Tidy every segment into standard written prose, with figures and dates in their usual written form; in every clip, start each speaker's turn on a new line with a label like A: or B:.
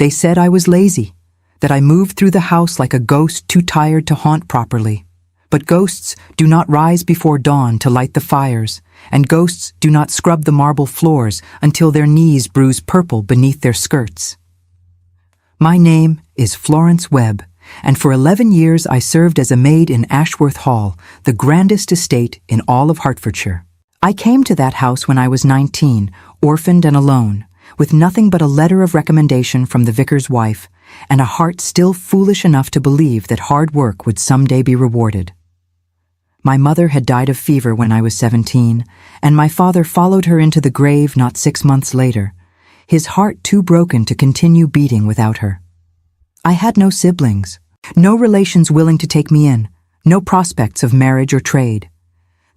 A: They said I was lazy, that I moved through the house like a ghost too tired to haunt properly. But ghosts do not rise before dawn to light the fires, and ghosts do not scrub the marble floors until their knees bruise purple beneath their skirts. My name is Florence Webb, and for 11 years I served as a maid in Ashworth Hall, the grandest estate in all of Hertfordshire. I came to that house when I was 19, orphaned and alone, with nothing but a letter of recommendation from the vicar's wife, and a heart still foolish enough to believe that hard work would someday be rewarded. My mother had died of fever when I was 17, and my father followed her into the grave not 6 months later, his heart too broken to continue beating without her. I had no siblings, no relations willing to take me in, no prospects of marriage or trade.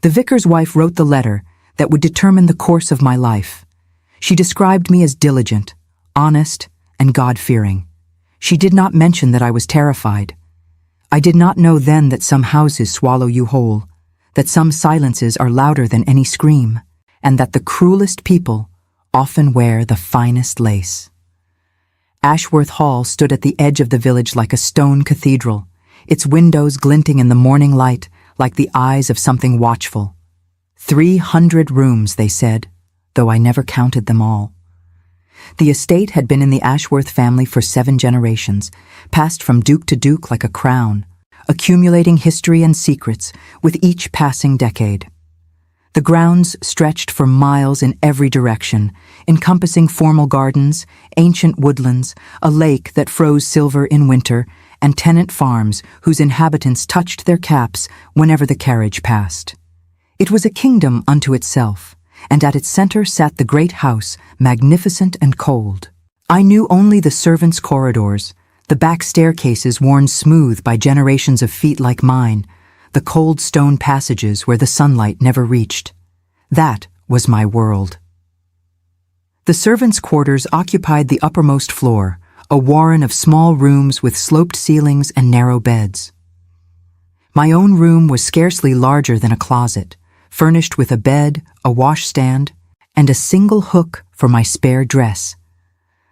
A: The vicar's wife wrote the letter that would determine the course of my life. She described me as diligent, honest, and God-fearing. She did not mention that I was terrified. I did not know then that some houses swallow you whole, that some silences are louder than any scream, and that the cruelest people often wear the finest lace. Ashworth Hall stood at the edge of the village like a stone cathedral, its windows glinting in the morning light like the eyes of something watchful. 300 rooms, they said, though I never counted them all. The estate had been in the Ashworth family for 7 generations, passed from duke to duke like a crown, accumulating history and secrets with each passing decade. The grounds stretched for miles in every direction, encompassing formal gardens, ancient woodlands, a lake that froze silver in winter, and tenant farms whose inhabitants touched their caps whenever the carriage passed. It was a kingdom unto itself, and at its center sat the great house, magnificent and cold. I knew only the servants' corridors, the back staircases worn smooth by generations of feet like mine, the cold stone passages where the sunlight never reached. That was my world. The servants' quarters occupied the uppermost floor, a warren of small rooms with sloped ceilings and narrow beds. My own room was scarcely larger than a closet, furnished with a bed, a washstand, and a single hook for my spare dress.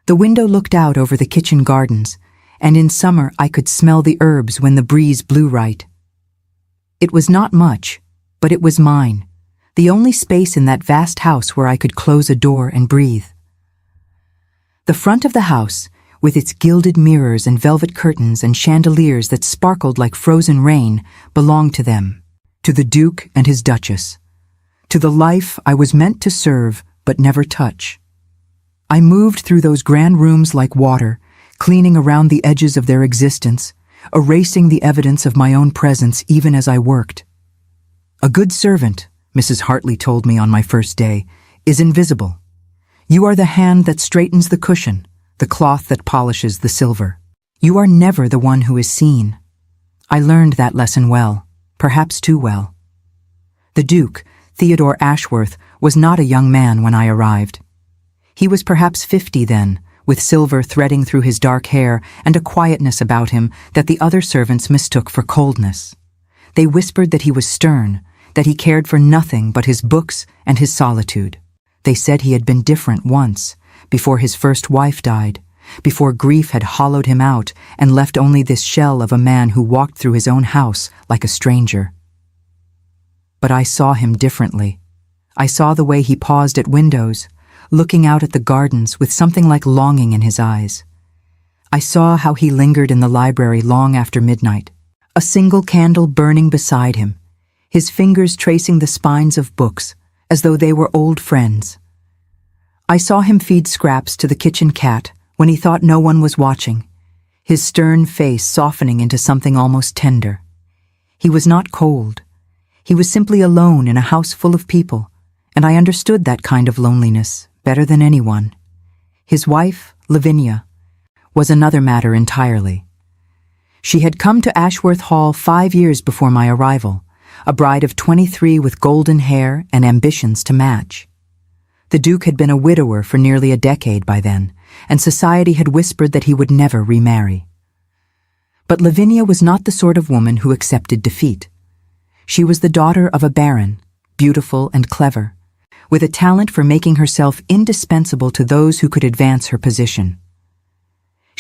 A: The window looked out over the kitchen gardens, and in summer I could smell the herbs when the breeze blew right. It was not much, but it was mine, the only space in that vast house where I could close a door and breathe. The front of the house, with its gilded mirrors and velvet curtains and chandeliers that sparkled like frozen rain, belonged to them, to the Duke and his Duchess, to the life I was meant to serve but never touch. I moved through those grand rooms like water, cleaning around the edges of their existence, erasing the evidence of my own presence even as I worked. A good servant, Mrs. Hartley told me on my first day, is invisible. You are the hand that straightens the cushion, the cloth that polishes the silver. You are never the one who is seen. I learned that lesson well, perhaps too well. The Duke, Theodore Ashworth, was not a young man when I arrived. He was perhaps 50 then, with silver threading through his dark hair and a quietness about him that the other servants mistook for coldness. They whispered that he was stern, that he cared for nothing but his books and his solitude. They said he had been different once, before his first wife died, before grief had hollowed him out and left only this shell of a man who walked through his own house like a stranger. But I saw him differently. I saw the way he paused at windows, looking out at the gardens with something like longing in his eyes. I saw how he lingered in the library long after midnight, a single candle burning beside him, his fingers tracing the spines of books as though they were old friends. I saw him feed scraps to the kitchen cat when he thought no one was watching, his stern face softening into something almost tender. He was not cold. He was simply alone in a house full of people, and I understood that kind of loneliness better than anyone. His wife, Lavinia, was another matter entirely. She had come to Ashworth Hall 5 years before my arrival, a bride of 23 with golden hair and ambitions to match. The Duke had been a widower for nearly a decade by then, and society had whispered that he would never remarry. But Lavinia was not the sort of woman who accepted defeat. She was the daughter of a baron, beautiful and clever, with a talent for making herself indispensable to those who could advance her position.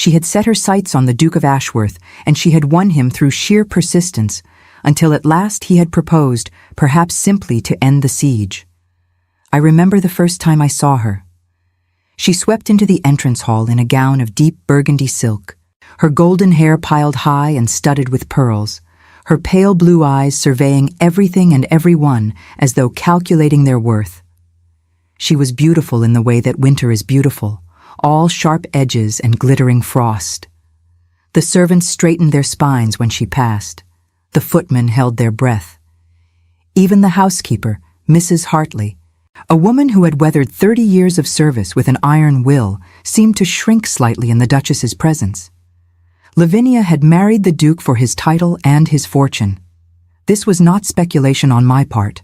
A: She had set her sights on the Duke of Ashworth, and she had won him through sheer persistence, until at last he had proposed, perhaps simply to end the siege. I remember the first time I saw her. She swept into the entrance hall in a gown of deep burgundy silk, her golden hair piled high and studded with pearls, her pale blue eyes surveying everything and everyone as though calculating their worth. She was beautiful in the way that winter is beautiful, all sharp edges and glittering frost. The servants straightened their spines when she passed. The footmen held their breath. Even the housekeeper, Mrs. Hartley, a woman who had weathered 30 years of service with an iron will, seemed to shrink slightly in the Duchess's presence. Lavinia had married the Duke for his title and his fortune. This was not speculation on my part.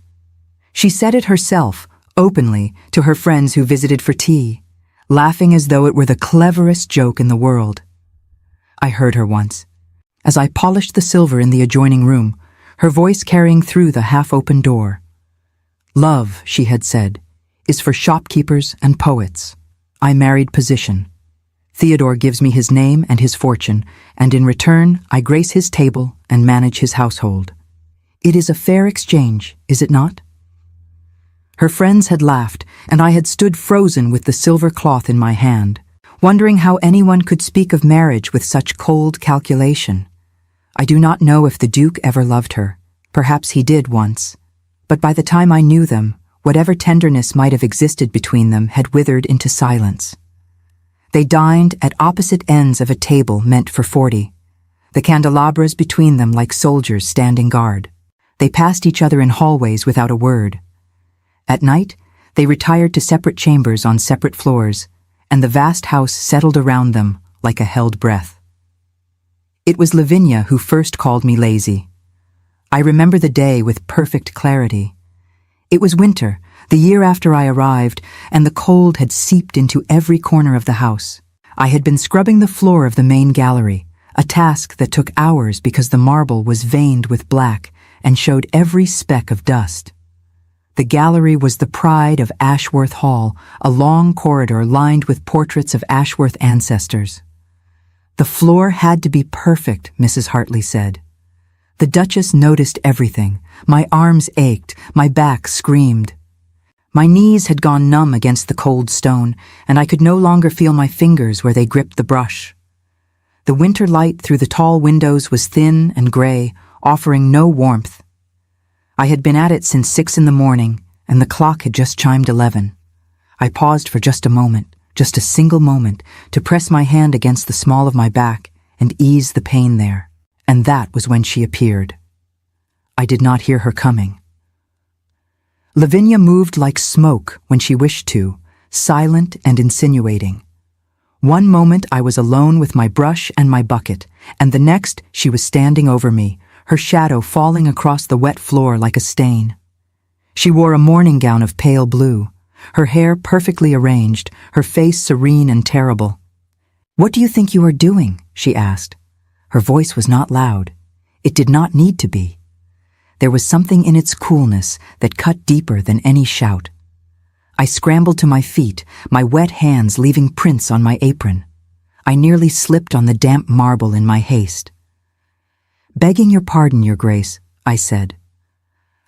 A: She said it herself, openly, to her friends who visited for tea, laughing as though it were the cleverest joke in the world. I heard her once, as I polished the silver in the adjoining room, her voice carrying through the half-open door. "Love," she had said, "is for shopkeepers and poets. I married position. Theodore gives me his name and his fortune, and in return I grace his table and manage his household. It is a fair exchange, is it not?" Her friends had laughed, and I had stood frozen with the silver cloth in my hand, wondering how anyone could speak of marriage with such cold calculation. I do not know if the Duke ever loved her. Perhaps he did once. But by the time I knew them, whatever tenderness might have existed between them had withered into silence. They dined at opposite ends of a table meant for 40, the candelabras between them like soldiers standing guard. They passed each other in hallways without a word. At night, they retired to separate chambers on separate floors, and the vast house settled around them like a held breath. It was Lavinia who first called me lazy. I remember the day with perfect clarity. It was winter, the year after I arrived, and the cold had seeped into every corner of the house. I had been scrubbing the floor of the main gallery, a task that took hours because the marble was veined with black and showed every speck of dust. The gallery was the pride of Ashworth Hall, a long corridor lined with portraits of Ashworth ancestors. The floor had to be perfect, Mrs. Hartley said. The Duchess noticed everything. My arms ached, my back screamed. My knees had gone numb against the cold stone, and I could no longer feel my fingers where they gripped the brush. The winter light through the tall windows was thin and gray, offering no warmth. I had been at it since 6 in the morning, and the clock had just chimed 11. I paused for just a moment, just a single moment, to press my hand against the small of my back and ease the pain there. And that was when she appeared. I did not hear her coming. Lavinia moved like smoke when she wished to, silent and insinuating. One moment I was alone with my brush and my bucket, and the next she was standing over me, her shadow falling across the wet floor like a stain. She wore a morning gown of pale blue, her hair perfectly arranged, her face serene and terrible. "What do you think you are doing?" she asked. Her voice was not loud. It did not need to be. There was something in its coolness that cut deeper than any shout. I scrambled to my feet, my wet hands leaving prints on my apron. I nearly slipped on the damp marble in my haste. "Begging your pardon, Your Grace," I said.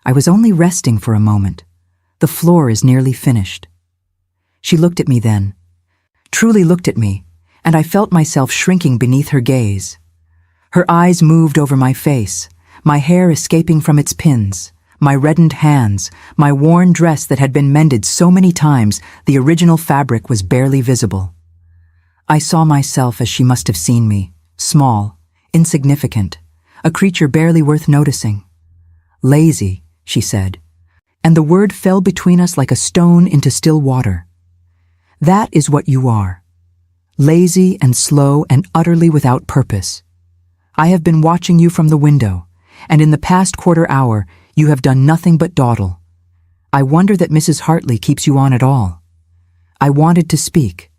A: "I was only resting for a moment. The floor is nearly finished." She looked at me then, truly looked at me, and I felt myself shrinking beneath her gaze. Her eyes moved over my face, my hair escaping from its pins, my reddened hands, my worn dress that had been mended so many times the original fabric was barely visible. I saw myself as she must have seen me, small, insignificant, a creature barely worth noticing. "Lazy," she said, and the word fell between us like a stone into still water. "That is what you are. Lazy and slow and utterly without purpose. I have been watching you from the window, and in the past quarter hour you have done nothing but dawdle. I wonder that Mrs. Hartley keeps you on at all." I wanted to speak.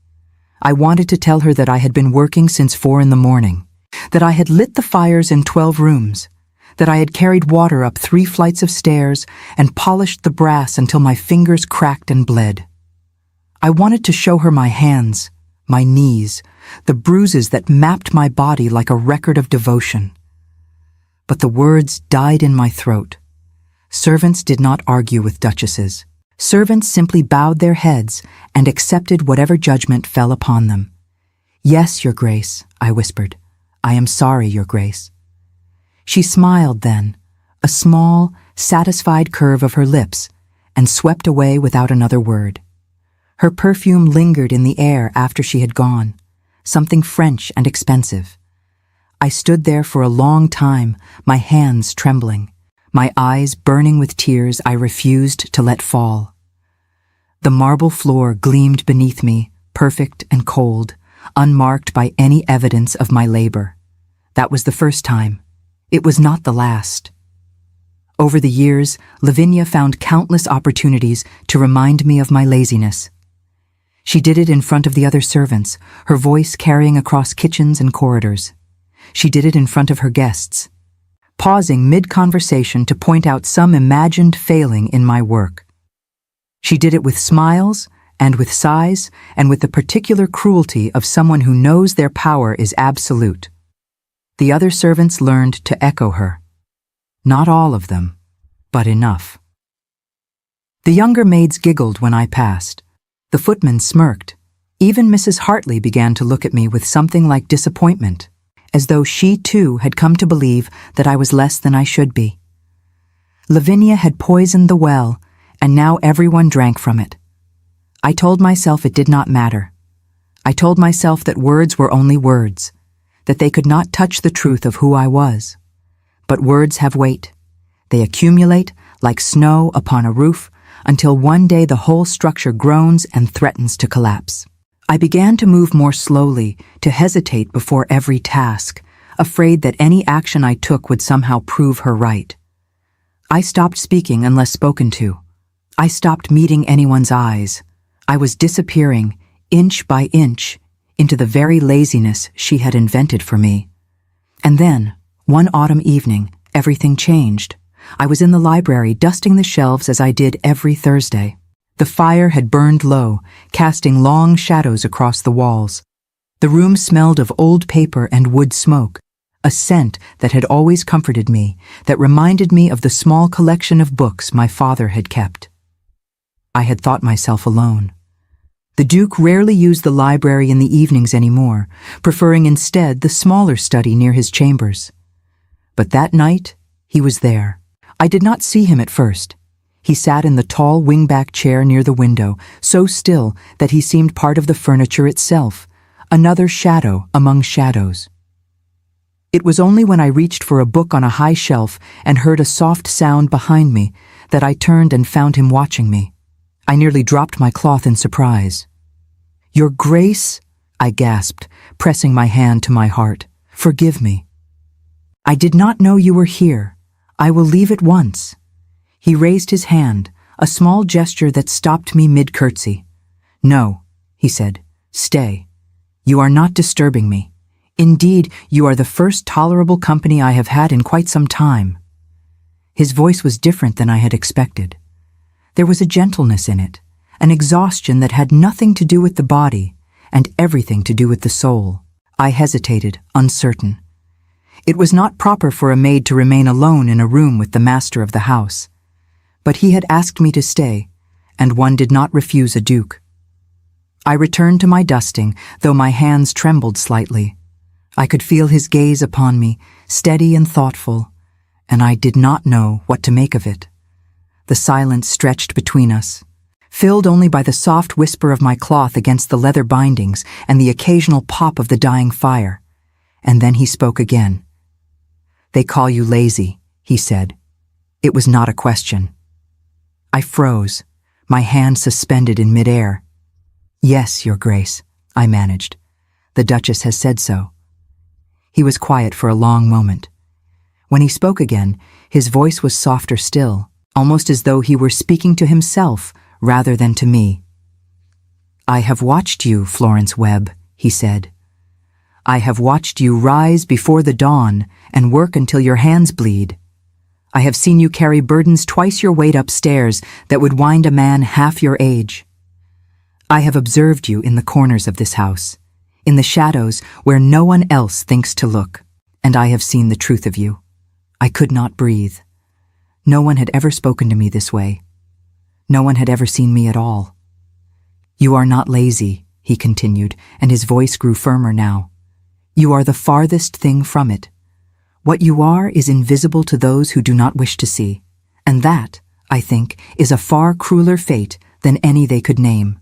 A: I wanted to tell her that I had been working since 4 in the morning, that I had lit the fires in 12 rooms, that I had carried water up 3 flights of stairs and polished the brass until my fingers cracked and bled. I wanted to show her my hands, my knees, the bruises that mapped my body like a record of devotion. But the words died in my throat. Servants did not argue with duchesses. Servants simply bowed their heads and accepted whatever judgment fell upon them. "Yes, Your Grace," I whispered. "I am sorry, Your Grace." She smiled then, a small, satisfied curve of her lips, and swept away without another word. Her perfume lingered in the air after she had gone, something French and expensive. I stood there for a long time, my hands trembling, my eyes burning with tears I refused to let fall. The marble floor gleamed beneath me, perfect and cold, unmarked by any evidence of my labor. That was the first time. It was not the last. Over the years, Lavinia found countless opportunities to remind me of my laziness. She did it in front of the other servants, her voice carrying across kitchens and corridors. She did it in front of her guests, pausing mid-conversation to point out some imagined failing in my work. She did it with smiles and with sighs and with the particular cruelty of someone who knows their power is absolute. The other servants learned to echo her. Not all of them, but enough. The younger maids giggled when I passed. The footmen smirked. Even Mrs. Hartley began to look at me with something like disappointment, as though she too had come to believe that I was less than I should be. Lavinia had poisoned the well, and now everyone drank from it. I told myself it did not matter. I told myself that words were only words, that they could not touch the truth of who I was. But words have weight. They accumulate like snow upon a roof until one day the whole structure groans and threatens to collapse. I began to move more slowly, to hesitate before every task, afraid that any action I took would somehow prove her right. I stopped speaking unless spoken to. I stopped meeting anyone's eyes. I was disappearing, inch by inch, into the very laziness she had invented for me. And then, one autumn evening, everything changed. I was in the library dusting the shelves as I did every Thursday. The fire had burned low, casting long shadows across the walls. The room smelled of old paper and wood smoke, a scent that had always comforted me, that reminded me of the small collection of books my father had kept. I had thought myself alone. The Duke rarely used the library in the evenings anymore, preferring instead the smaller study near his chambers. But that night, he was there. I did not see him at first. He sat in the tall wingback chair near the window, so still that he seemed part of the furniture itself, another shadow among shadows. It was only when I reached for a book on a high shelf and heard a soft sound behind me that I turned and found him watching me. I nearly dropped my cloth in surprise. "Your Grace," I gasped, pressing my hand to my heart. "Forgive me. I did not know you were here. I will leave at once." He raised his hand, a small gesture that stopped me mid-curtsy. "No," he said, "stay. You are not disturbing me. Indeed, you are the first tolerable company I have had in quite some time." His voice was different than I had expected. There was a gentleness in it, an exhaustion that had nothing to do with the body and everything to do with the soul. I hesitated, uncertain. It was not proper for a maid to remain alone in a room with the master of the house. But he had asked me to stay, and one did not refuse a duke. I returned to my dusting, though my hands trembled slightly. I could feel his gaze upon me, steady and thoughtful, and I did not know what to make of it. The silence stretched between us, filled only by the soft whisper of my cloth against the leather bindings and the occasional pop of the dying fire. And then he spoke again. "They call you lazy," he said. It was not a question. I froze, my hand suspended in midair. "Yes, Your Grace," I managed. "The Duchess has said so." He was quiet for a long moment. When he spoke again, his voice was softer still, almost as though he were speaking to himself rather than to me. "I have watched you, Florence Webb," he said. "I have watched you rise before the dawn and work until your hands bleed. I have seen you carry burdens twice your weight upstairs that would wind a man half your age. I have observed you in the corners of this house, in the shadows where no one else thinks to look, and I have seen the truth of you. I could not breathe. No one had ever spoken to me this way. No one had ever seen me at all. You are not lazy, he continued, and his voice grew firmer now. You are the farthest thing from it. What you are is invisible to those who do not wish to see, and that, I think, is a far crueler fate than any they could name.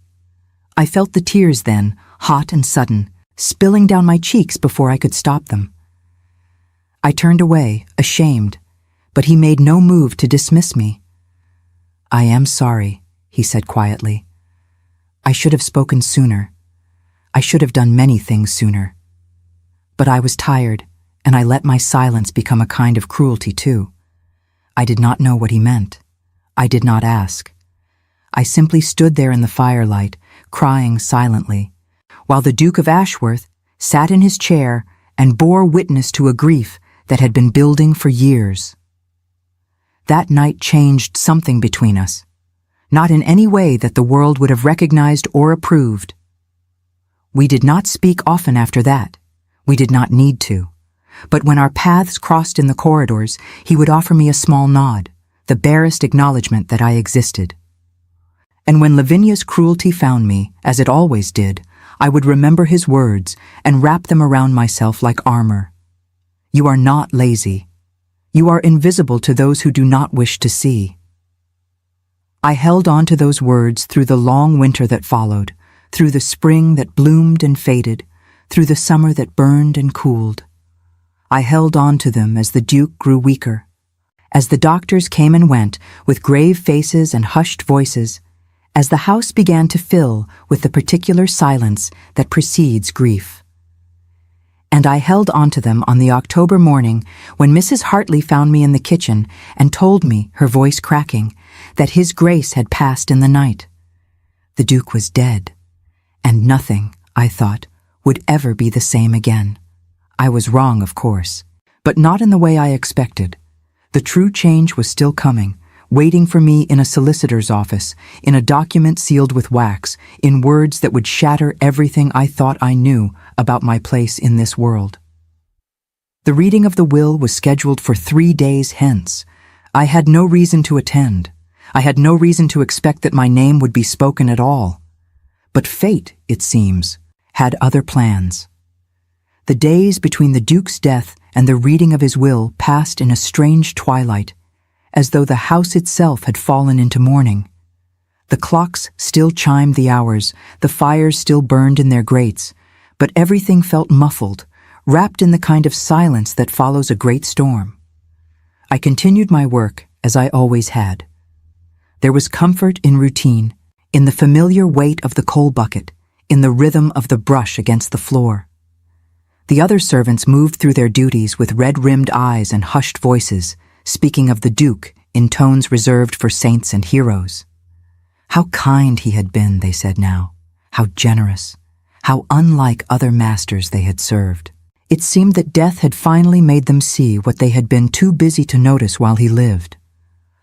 A: I felt the tears then, hot and sudden, spilling down my cheeks before I could stop them. I turned away, ashamed, but he made no move to dismiss me. I am sorry, he said quietly. I should have spoken sooner. I should have done many things sooner. But I was tired, and I let my silence become a kind of cruelty too. I did not know what he meant. I did not ask. I simply stood there in the firelight, crying silently, while the Duke of Ashworth sat in his chair and bore witness to a grief that had been building for years. That night changed something between us, not in any way that the world would have recognized or approved. We did not speak often after that. We did not need to. But when our paths crossed in the corridors, he would offer me a small nod, the barest acknowledgement that I existed. And when Lavinia's cruelty found me, as it always did, I would remember his words and wrap them around myself like armor. You are not lazy. You are invisible to those who do not wish to see. I held on to those words through the long winter that followed, through the spring that bloomed and faded, through the summer that burned and cooled. I held on to them as the Duke grew weaker, as the doctors came and went with grave faces and hushed voices, as the house began to fill with the particular silence that precedes grief. And I held on to them on the October morning when Mrs. Hartley found me in the kitchen and told me, her voice cracking, that his grace had passed in the night. The Duke was dead, and nothing, I thought, would ever be the same again. I was wrong, of course, but not in the way I expected. The true change was still coming, waiting for me in a solicitor's office, in a document sealed with wax, in words that would shatter everything I thought I knew about my place in this world. The reading of the will was scheduled for 3 days hence. I had no reason to attend. I had no reason to expect that my name would be spoken at all. But fate, it seems, had other plans. The days between the Duke's death and the reading of his will passed in a strange twilight, as though the house itself had fallen into mourning. The clocks still chimed the hours, the fires still burned in their grates, but everything felt muffled, wrapped in the kind of silence that follows a great storm. I continued my work as I always had. There was comfort in routine, in the familiar weight of the coal bucket, in the rhythm of the brush against the floor. The other servants moved through their duties with red-rimmed eyes and hushed voices, speaking of the Duke in tones reserved for saints and heroes. How kind he had been, they said now. How generous. How unlike other masters they had served. It seemed that death had finally made them see what they had been too busy to notice while he lived.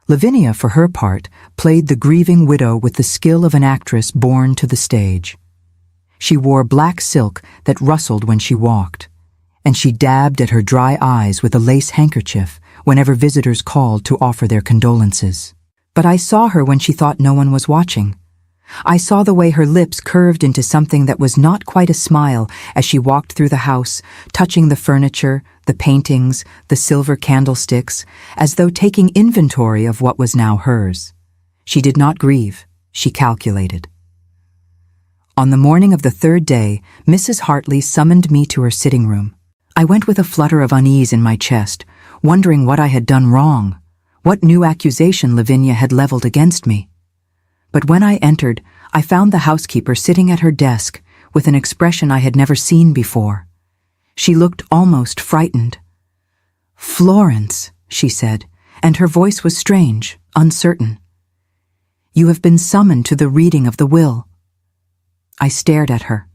A: Lavinia, for her part, played the grieving widow with the skill of an actress born to the stage. She wore black silk that rustled when she walked, and she dabbed at her dry eyes with a lace handkerchief whenever visitors called to offer their condolences. But I saw her when she thought no one was watching. I saw the way her lips curved into something that was not quite a smile as she walked through the house, touching the furniture, the paintings, the silver candlesticks, as though taking inventory of what was now hers. She did not grieve, she calculated. On the morning of the 3rd day, Mrs. Hartley summoned me to her sitting room. I went with a flutter of unease in my chest, wondering what I had done wrong, what new accusation Lavinia had leveled against me. But when I entered, I found the housekeeper sitting at her desk with an expression I had never seen before. She looked almost frightened. "Florence," she said, and her voice was strange, uncertain. "You have been summoned to the reading of the will." I stared at her.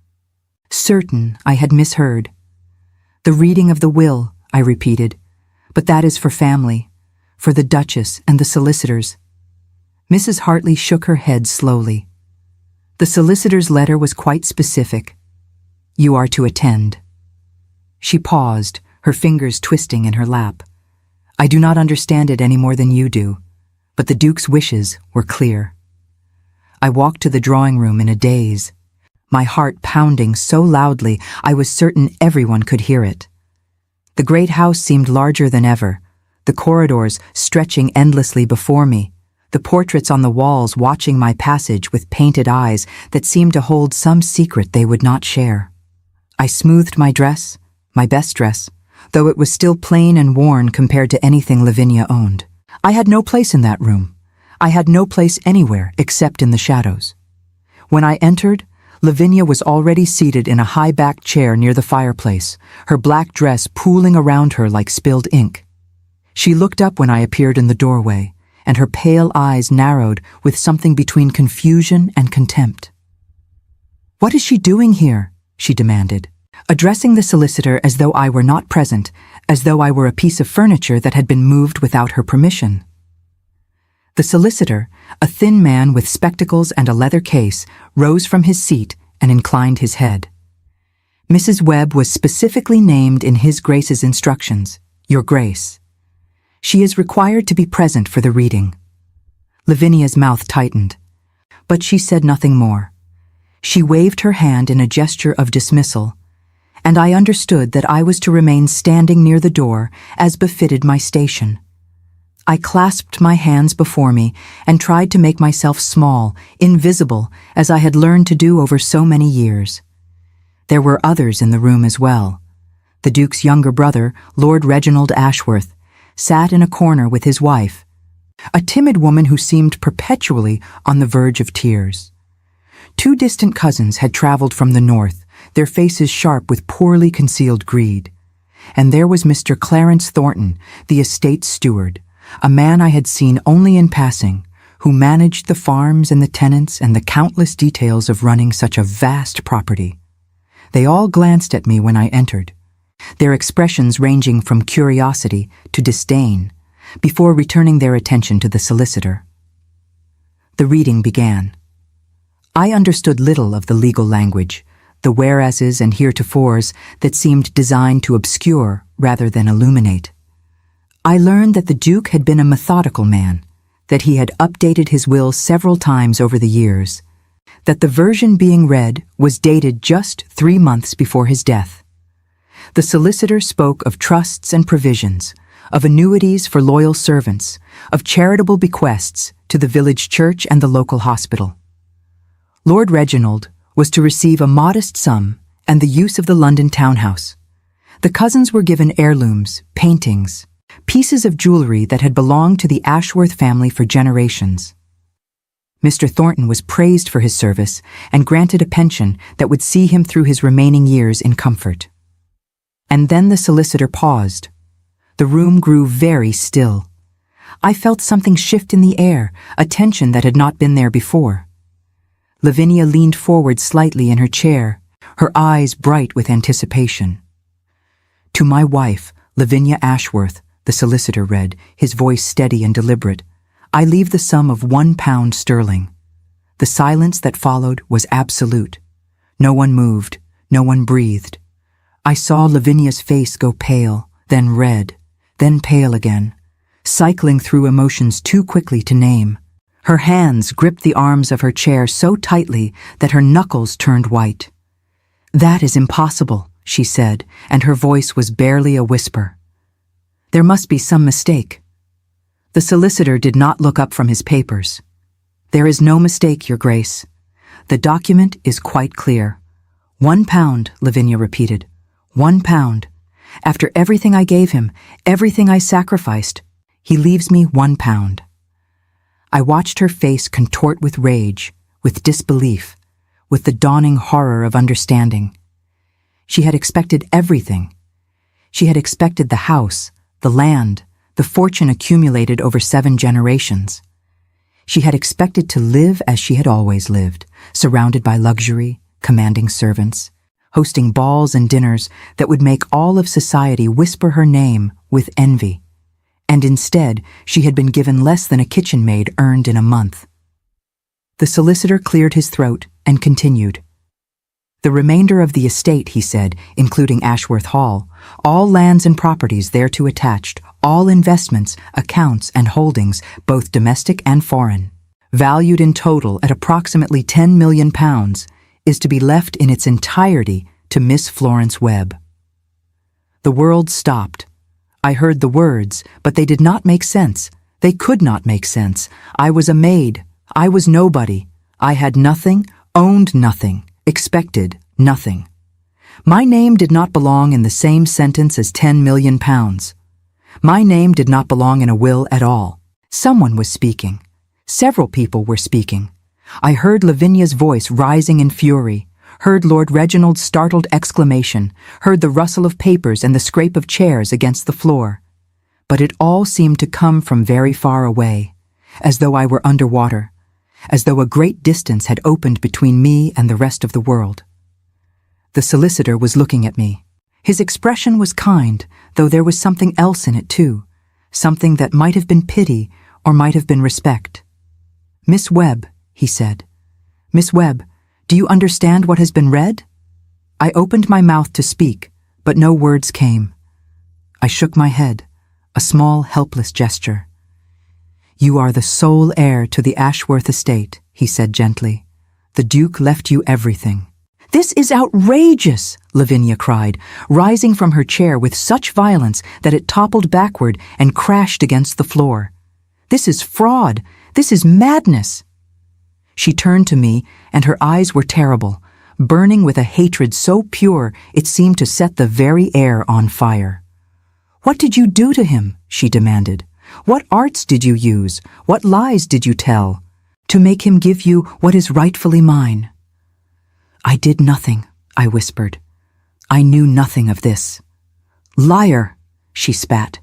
A: Certain I had misheard. "The reading of the will," I repeated, "but that is for family, for the Duchess and the solicitors." Mrs. Hartley shook her head slowly. The solicitor's letter was quite specific. You are to attend." She paused, her fingers twisting in her lap. "I do not understand it any more than you do, but the Duke's wishes were clear." I walked to the drawing room in a daze, my heart pounding so loudly I was certain everyone could hear it. The great house seemed larger than ever, the corridors stretching endlessly before me, the portraits on the walls watching my passage with painted eyes that seemed to hold some secret they would not share. I smoothed my dress, my best dress, though it was still plain and worn compared to anything Lavinia owned. I had no place in that room. I had no place anywhere except in the shadows. When I entered, Lavinia was already seated in a high-backed chair near the fireplace, her black dress pooling around her like spilled ink. She looked up when I appeared in the doorway, and her pale eyes narrowed with something between confusion and contempt. "What is she doing here?" she demanded, addressing the solicitor as though I were not present, as though I were a piece of furniture that had been moved without her permission. The solicitor, a thin man with spectacles and a leather case, rose from his seat and inclined his head. Mrs. Webb was specifically named in His Grace's instructions, Your Grace. She is required to be present for the reading. Lavinia's mouth tightened, but she said nothing more. She waved her hand in a gesture of dismissal, and I understood that I was to remain standing near the door as befitted my station. I clasped my hands before me and tried to make myself small, invisible, as I had learned to do over so many years. There were others in the room as well. The Duke's younger brother, Lord Reginald Ashworth, sat in a corner with his wife, a timid woman who seemed perpetually on the verge of tears. Two distant cousins had traveled from the north, their faces sharp with poorly concealed greed. And there was Mr. Clarence Thornton, the estate steward, a man I had seen only in passing, who managed the farms and the tenants and the countless details of running such a vast property. They all glanced at me when I entered, their expressions ranging from curiosity to disdain, before returning their attention to the solicitor. The reading began. I understood little of the legal language, the whereases and heretofores that seemed designed to obscure rather than illuminate. I learned that the Duke had been a methodical man, that he had updated his will several times over the years, that the version being read was dated just 3 months before his death. The solicitor spoke of trusts and provisions, of annuities for loyal servants, of charitable bequests to the village church and the local hospital. Lord Reginald was to receive a modest sum and the use of the London townhouse. The cousins were given heirlooms, paintings, pieces of jewelry that had belonged to the Ashworth family for generations. Mr. Thornton was praised for his service and granted a pension that would see him through his remaining years in comfort. And then the solicitor paused. The room grew very still. I felt something shift in the air, a tension that had not been there before. Lavinia leaned forward slightly in her chair, her eyes bright with anticipation. "To my wife, Lavinia Ashworth," the solicitor read, his voice steady and deliberate, "I leave the sum of £1 sterling. The silence that followed was absolute. No one moved, no one breathed. I saw Lavinia's face go pale, then red, then pale again, cycling through emotions too quickly to name. Her hands gripped the arms of her chair so tightly that her knuckles turned white. "That is impossible," she said, and her voice was barely a whisper. "There must be some mistake." The solicitor did not look up from his papers. "There is no mistake, Your Grace. The document is quite clear. £1, Lavinia repeated. £1. After everything I gave him, everything I sacrificed, he leaves me £1. I watched her face contort with rage, with disbelief, with the dawning horror of understanding. She had expected everything. She had expected the house, the land, the fortune accumulated over 7 generations. She had expected to live as she had always lived, surrounded by luxury, commanding servants, hosting balls and dinners that would make all of society whisper her name with envy. And instead, she had been given less than a kitchen maid earned in a month. The solicitor cleared his throat and continued. The remainder of the estate, he said, including Ashworth Hall, all lands and properties thereto attached, all investments, accounts, and holdings, both domestic and foreign, valued in total at approximately £10 million, is to be left in its entirety to Miss Florence Webb. The world stopped. I heard the words, but they did not make sense. They could not make sense. I was a maid. I was nobody. I had nothing, owned nothing, expected nothing. My name did not belong in the same sentence as £10 million. My name did not belong in a will at all. Someone was speaking. Several people were speaking. I heard Lavinia's voice rising in fury, heard Lord Reginald's startled exclamation, heard the rustle of papers and the scrape of chairs against the floor. But it all seemed to come from very far away, as though I were underwater, as though a great distance had opened between me and the rest of the world. The solicitor was looking at me. His expression was kind, though there was something else in it too, something that might have been pity or might have been respect. "Miss Webb," he said. "Miss Webb, do you understand what has been read?" I opened my mouth to speak, but no words came. I shook my head, a small, helpless gesture. "You are the sole heir to the Ashworth estate," he said gently. "The Duke left you everything." "This is outrageous!" Lavinia cried, rising from her chair with such violence that it toppled backward and crashed against the floor. "This is fraud! This is madness!" She turned to me, and her eyes were terrible, burning with a hatred so pure it seemed to set the very air on fire. "What did you do to him?" she demanded. "What arts did you use? What lies did you tell? To make him give you what is rightfully mine?" "I did nothing," I whispered. "I knew nothing of this." "Liar!" she spat.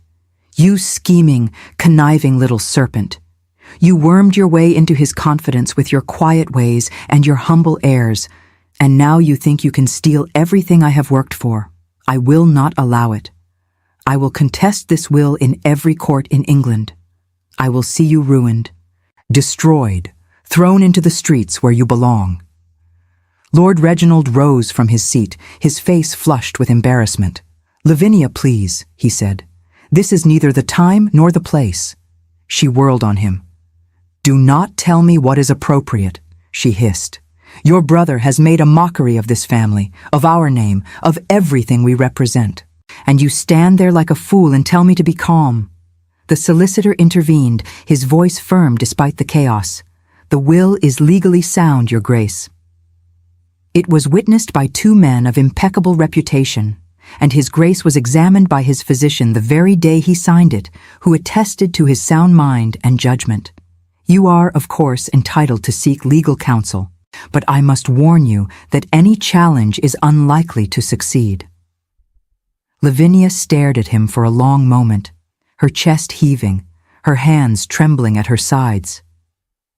A: "You scheming, conniving little serpent. You wormed your way into his confidence with your quiet ways and your humble airs, and now you think you can steal everything I have worked for. I will not allow it. I will contest this will in every court in England. I will see you ruined, destroyed, thrown into the streets where you belong." Lord Reginald rose from his seat, his face flushed with embarrassment. "Lavinia, please," he said. "This is neither the time nor the place." She whirled on him. "Do not tell me what is appropriate," she hissed. "Your brother has made a mockery of this family, of our name, of everything we represent. And you stand there like a fool and tell me to be calm." The solicitor intervened, his voice firm despite the chaos. "The will is legally sound, Your Grace. It was witnessed by two men of impeccable reputation, and His Grace was examined by his physician the very day he signed it, who attested to his sound mind and judgment. You are, of course, entitled to seek legal counsel, but I must warn you that any challenge is unlikely to succeed." Lavinia stared at him for a long moment, her chest heaving, her hands trembling at her sides.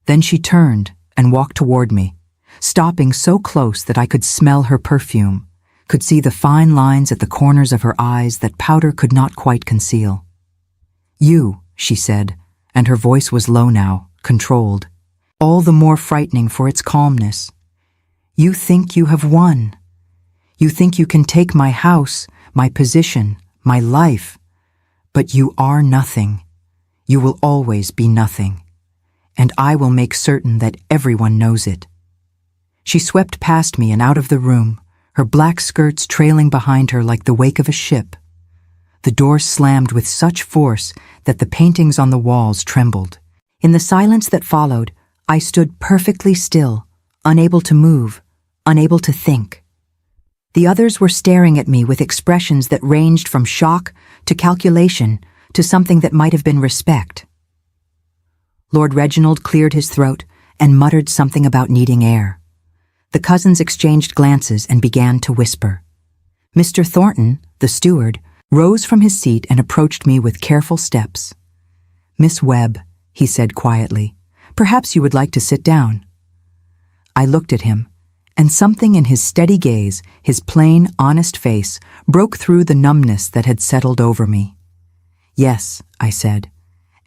A: Then she turned and walked toward me, stopping so close that I could smell her perfume, could see the fine lines at the corners of her eyes that powder could not quite conceal. "You," she said, and her voice was low now, controlled, all the more frightening for its calmness. "You think you have won. You think you can take my house, my position, my life. But you are nothing. You will always be nothing. And I will make certain that everyone knows it." She swept past me and out of the room, her black skirts trailing behind her like the wake of a ship. The door slammed with such force that the paintings on the walls trembled. In the silence that followed, I stood perfectly still, unable to move, unable to think. The others were staring at me with expressions that ranged from shock to calculation to something that might have been respect. Lord Reginald cleared his throat and muttered something about needing air. The cousins exchanged glances and began to whisper. Mr. Thornton, the steward, rose from his seat and approached me with careful steps. "Miss Webb," he said quietly, "perhaps you would like to sit down." I looked at him, and something in his steady gaze, his plain, honest face, broke through the numbness that had settled over me. "Yes," I said,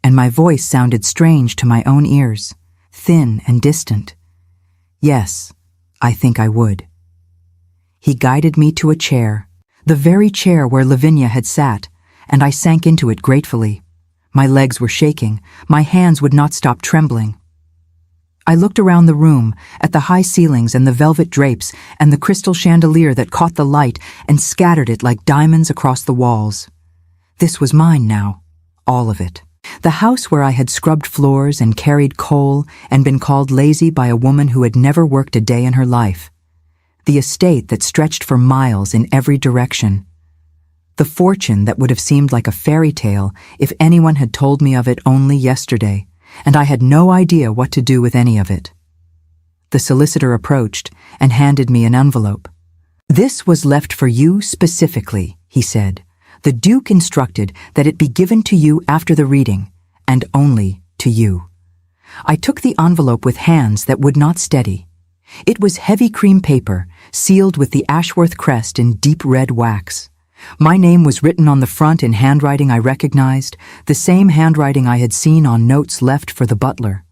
A: and my voice sounded strange to my own ears, thin and distant. "Yes, I think I would." He guided me to a chair, the very chair where Lavinia had sat, and I sank into it gratefully. My legs were shaking, my hands would not stop trembling. I looked around the room, at the high ceilings and the velvet drapes and the crystal chandelier that caught the light and scattered it like diamonds across the walls. This was mine now, all of it. The house where I had scrubbed floors and carried coal and been called lazy by a woman who had never worked a day in her life. The estate that stretched for miles in every direction. The fortune that would have seemed like a fairy tale if anyone had told me of it only yesterday, and I had no idea what to do with any of it. The solicitor approached and handed me an envelope. "This was left for you specifically," he said. "The Duke instructed that it be given to you after the reading, and only to you." I took the envelope with hands that would not steady. It was heavy cream paper, sealed with the Ashworth crest in deep red wax. My name was written on the front in handwriting I recognized, the same handwriting I had seen on notes left for the butler,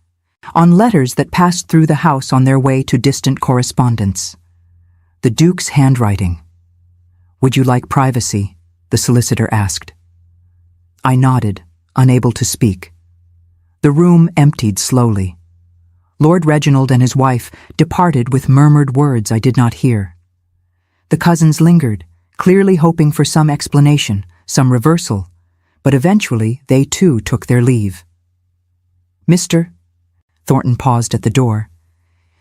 A: on letters that passed through the house on their way to distant correspondence. The Duke's handwriting. "Would you like privacy?" the solicitor asked. I nodded, unable to speak. The room emptied slowly. Lord Reginald and his wife departed with murmured words I did not hear. The cousins lingered, clearly hoping for some explanation, some reversal, but eventually they too took their leave. "Mr." Thornton paused at the door.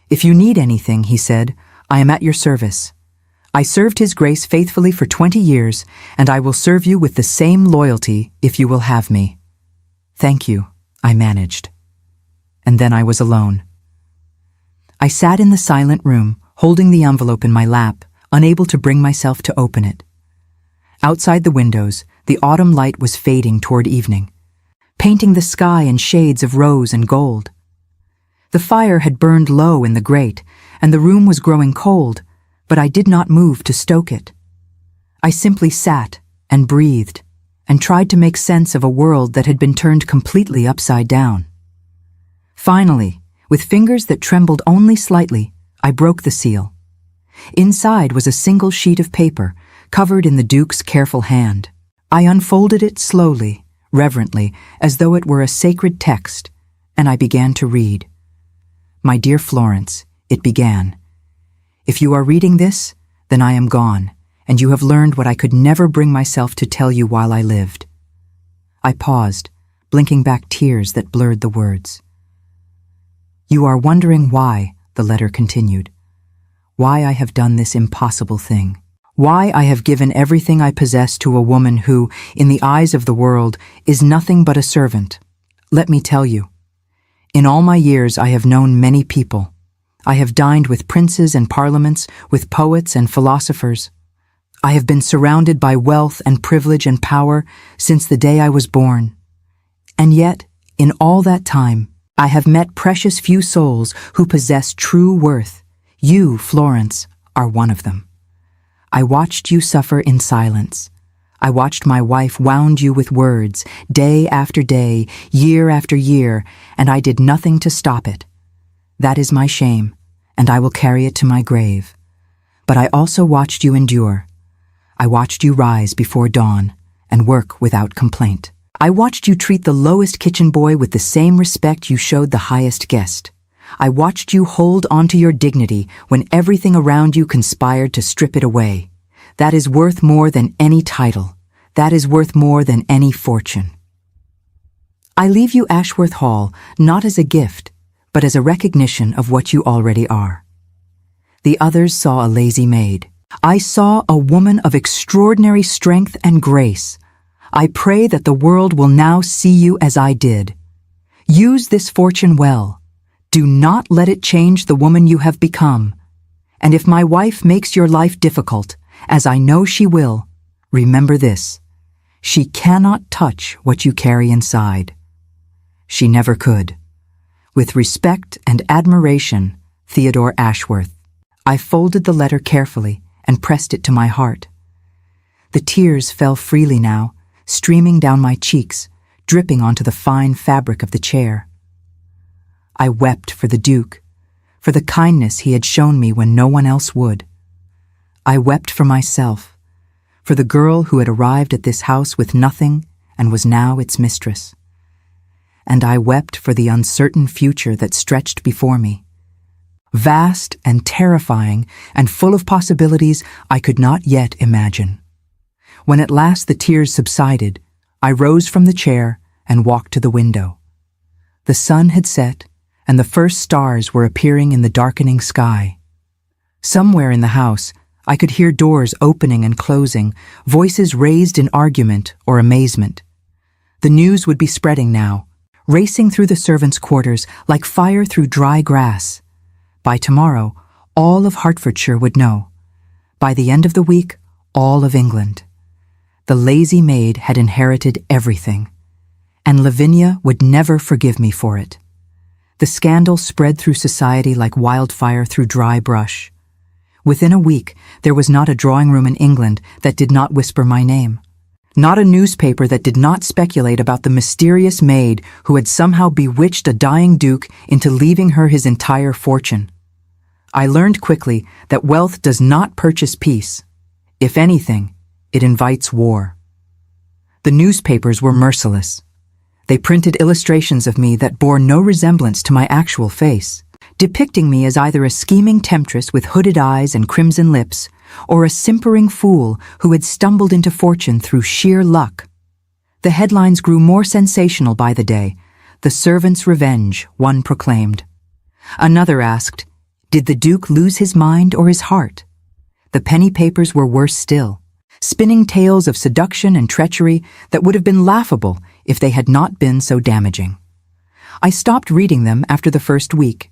A: "If you need anything," he said, "I am at your service. I served His Grace faithfully for 20 years, and I will serve you with the same loyalty if you will have me." "Thank you," I managed. And then I was alone. I sat in the silent room, holding the envelope in my lap, unable to bring myself to open it. Outside the windows, the autumn light was fading toward evening, painting the sky in shades of rose and gold. The fire had burned low in the grate, and the room was growing cold, but I did not move to stoke it. I simply sat and breathed, and tried to make sense of a world that had been turned completely upside down. Finally, with fingers that trembled only slightly, I broke the seal. Inside was a single sheet of paper, covered in the Duke's careful hand. I unfolded it slowly, reverently, as though it were a sacred text, and I began to read. "My dear Florence," it began, "if you are reading this, then I am gone, and you have learned what I could never bring myself to tell you while I lived." I paused, blinking back tears that blurred the words. "You are wondering why," the letter continued, "why I have done this impossible thing. Why I have given everything I possess to a woman who, in the eyes of the world, is nothing but a servant. Let me tell you. In all my years I have known many people. I have dined with princes and parliaments, with poets and philosophers. I have been surrounded by wealth and privilege and power since the day I was born. And yet, in all that time, I have met precious few souls who possess true worth. You, Florence, are one of them. I watched you suffer in silence. I watched my wife wound you with words, day after day, year after year, and I did nothing to stop it. That is my shame, and I will carry it to my grave. But I also watched you endure. I watched you rise before dawn and work without complaint. I watched you treat the lowest kitchen boy with the same respect you showed the highest guest. I watched you hold onto your dignity when everything around you conspired to strip it away. That is worth more than any title. That is worth more than any fortune. I leave you Ashworth Hall not as a gift, but as a recognition of what you already are. The others saw a lazy maid. I saw a woman of extraordinary strength and grace. I pray that the world will now see you as I did. Use this fortune well. Do not let it change the woman you have become. And if my wife makes your life difficult, as I know she will, remember this. She cannot touch what you carry inside. She never could. With respect and admiration, Theodore Ashworth. I folded the letter carefully and pressed it to my heart. The tears fell freely now, streaming down my cheeks, dripping onto the fine fabric of the chair. I wept for the Duke, for the kindness he had shown me when no one else would. I wept for myself, for the girl who had arrived at this house with nothing and was now its mistress. And I wept for the uncertain future that stretched before me. Vast and terrifying and full of possibilities I could not yet imagine. When at last the tears subsided, I rose from the chair and walked to the window. The sun had set, and the first stars were appearing in the darkening sky. Somewhere in the house, I could hear doors opening and closing, voices raised in argument or amazement. The news would be spreading now, racing through the servants' quarters like fire through dry grass. By tomorrow, all of Hertfordshire would know. By the end of the week, all of England. The lazy maid had inherited everything, and Lavinia would never forgive me for it. The scandal spread through society like wildfire through dry brush. Within a week, there was not a drawing room in England that did not whisper my name. Not a newspaper that did not speculate about the mysterious maid who had somehow bewitched a dying duke into leaving her his entire fortune. I learned quickly that wealth does not purchase peace. If anything, it invites war. The newspapers were merciless. They printed illustrations of me that bore no resemblance to my actual face, depicting me as either a scheming temptress with hooded eyes and crimson lips, or a simpering fool who had stumbled into fortune through sheer luck. The headlines grew more sensational by the day. "The servant's revenge," one proclaimed. Another asked, "Did the Duke lose his mind or his heart?" The penny papers were worse still, spinning tales of seduction and treachery that would have been laughable if they had not been so damaging. I stopped reading them after the first week.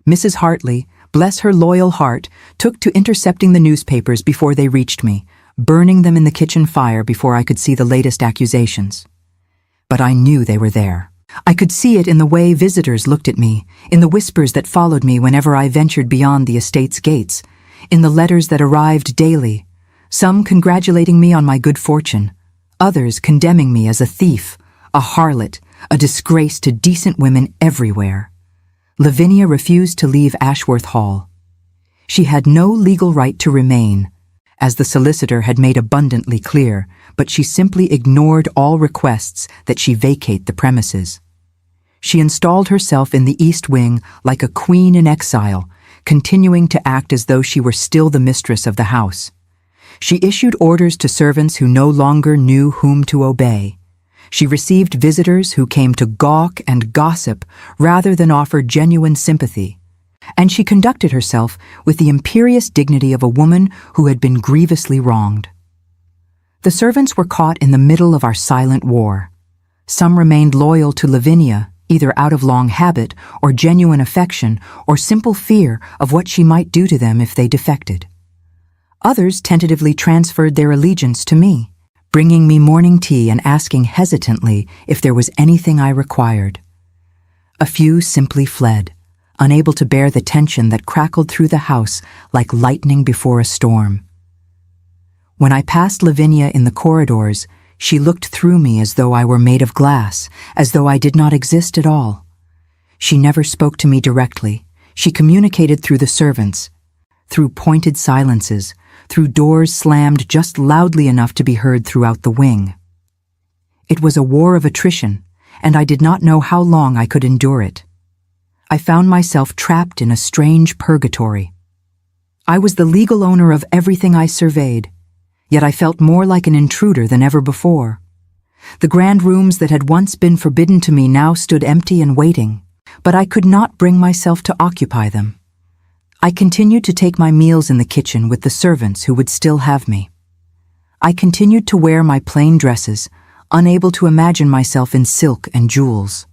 A: Mrs. Hartley, bless her loyal heart, took to intercepting the newspapers before they reached me, burning them in the kitchen fire before I could see the latest accusations. But I knew they were there. I could see it in the way visitors looked at me, in the whispers that followed me whenever I ventured beyond the estate's gates, in the letters that arrived daily, some congratulating me on my good fortune, others condemning me as a thief, a harlot, a disgrace to decent women everywhere. Lavinia refused to leave Ashworth Hall. She had no legal right to remain, as the solicitor had made abundantly clear, but she simply ignored all requests that she vacate the premises. She installed herself in the East Wing like a queen in exile, continuing to act as though she were still the mistress of the house. She issued orders to servants who no longer knew whom to obey. She received visitors who came to gawk and gossip rather than offer genuine sympathy. And she conducted herself with the imperious dignity of a woman who had been grievously wronged. The servants were caught in the middle of our silent war. Some remained loyal to Lavinia, either out of long habit or genuine affection or simple fear of what she might do to them if they defected. Others tentatively transferred their allegiance to me, bringing me morning tea and asking hesitantly if there was anything I required. A few simply fled, unable to bear the tension that crackled through the house like lightning before a storm. When I passed Lavinia in the corridors, she looked through me as though I were made of glass, as though I did not exist at all. She never spoke to me directly. She communicated through the servants, through pointed silences, through doors slammed just loudly enough to be heard throughout the wing. It was a war of attrition, and I did not know how long I could endure it. I found myself trapped in a strange purgatory. I was the legal owner of everything I surveyed, yet I felt more like an intruder than ever before. The grand rooms that had once been forbidden to me now stood empty and waiting, but I could not bring myself to occupy them. I continued to take my meals in the kitchen with the servants who would still have me. I continued to wear my plain dresses, unable to imagine myself in silk and jewels.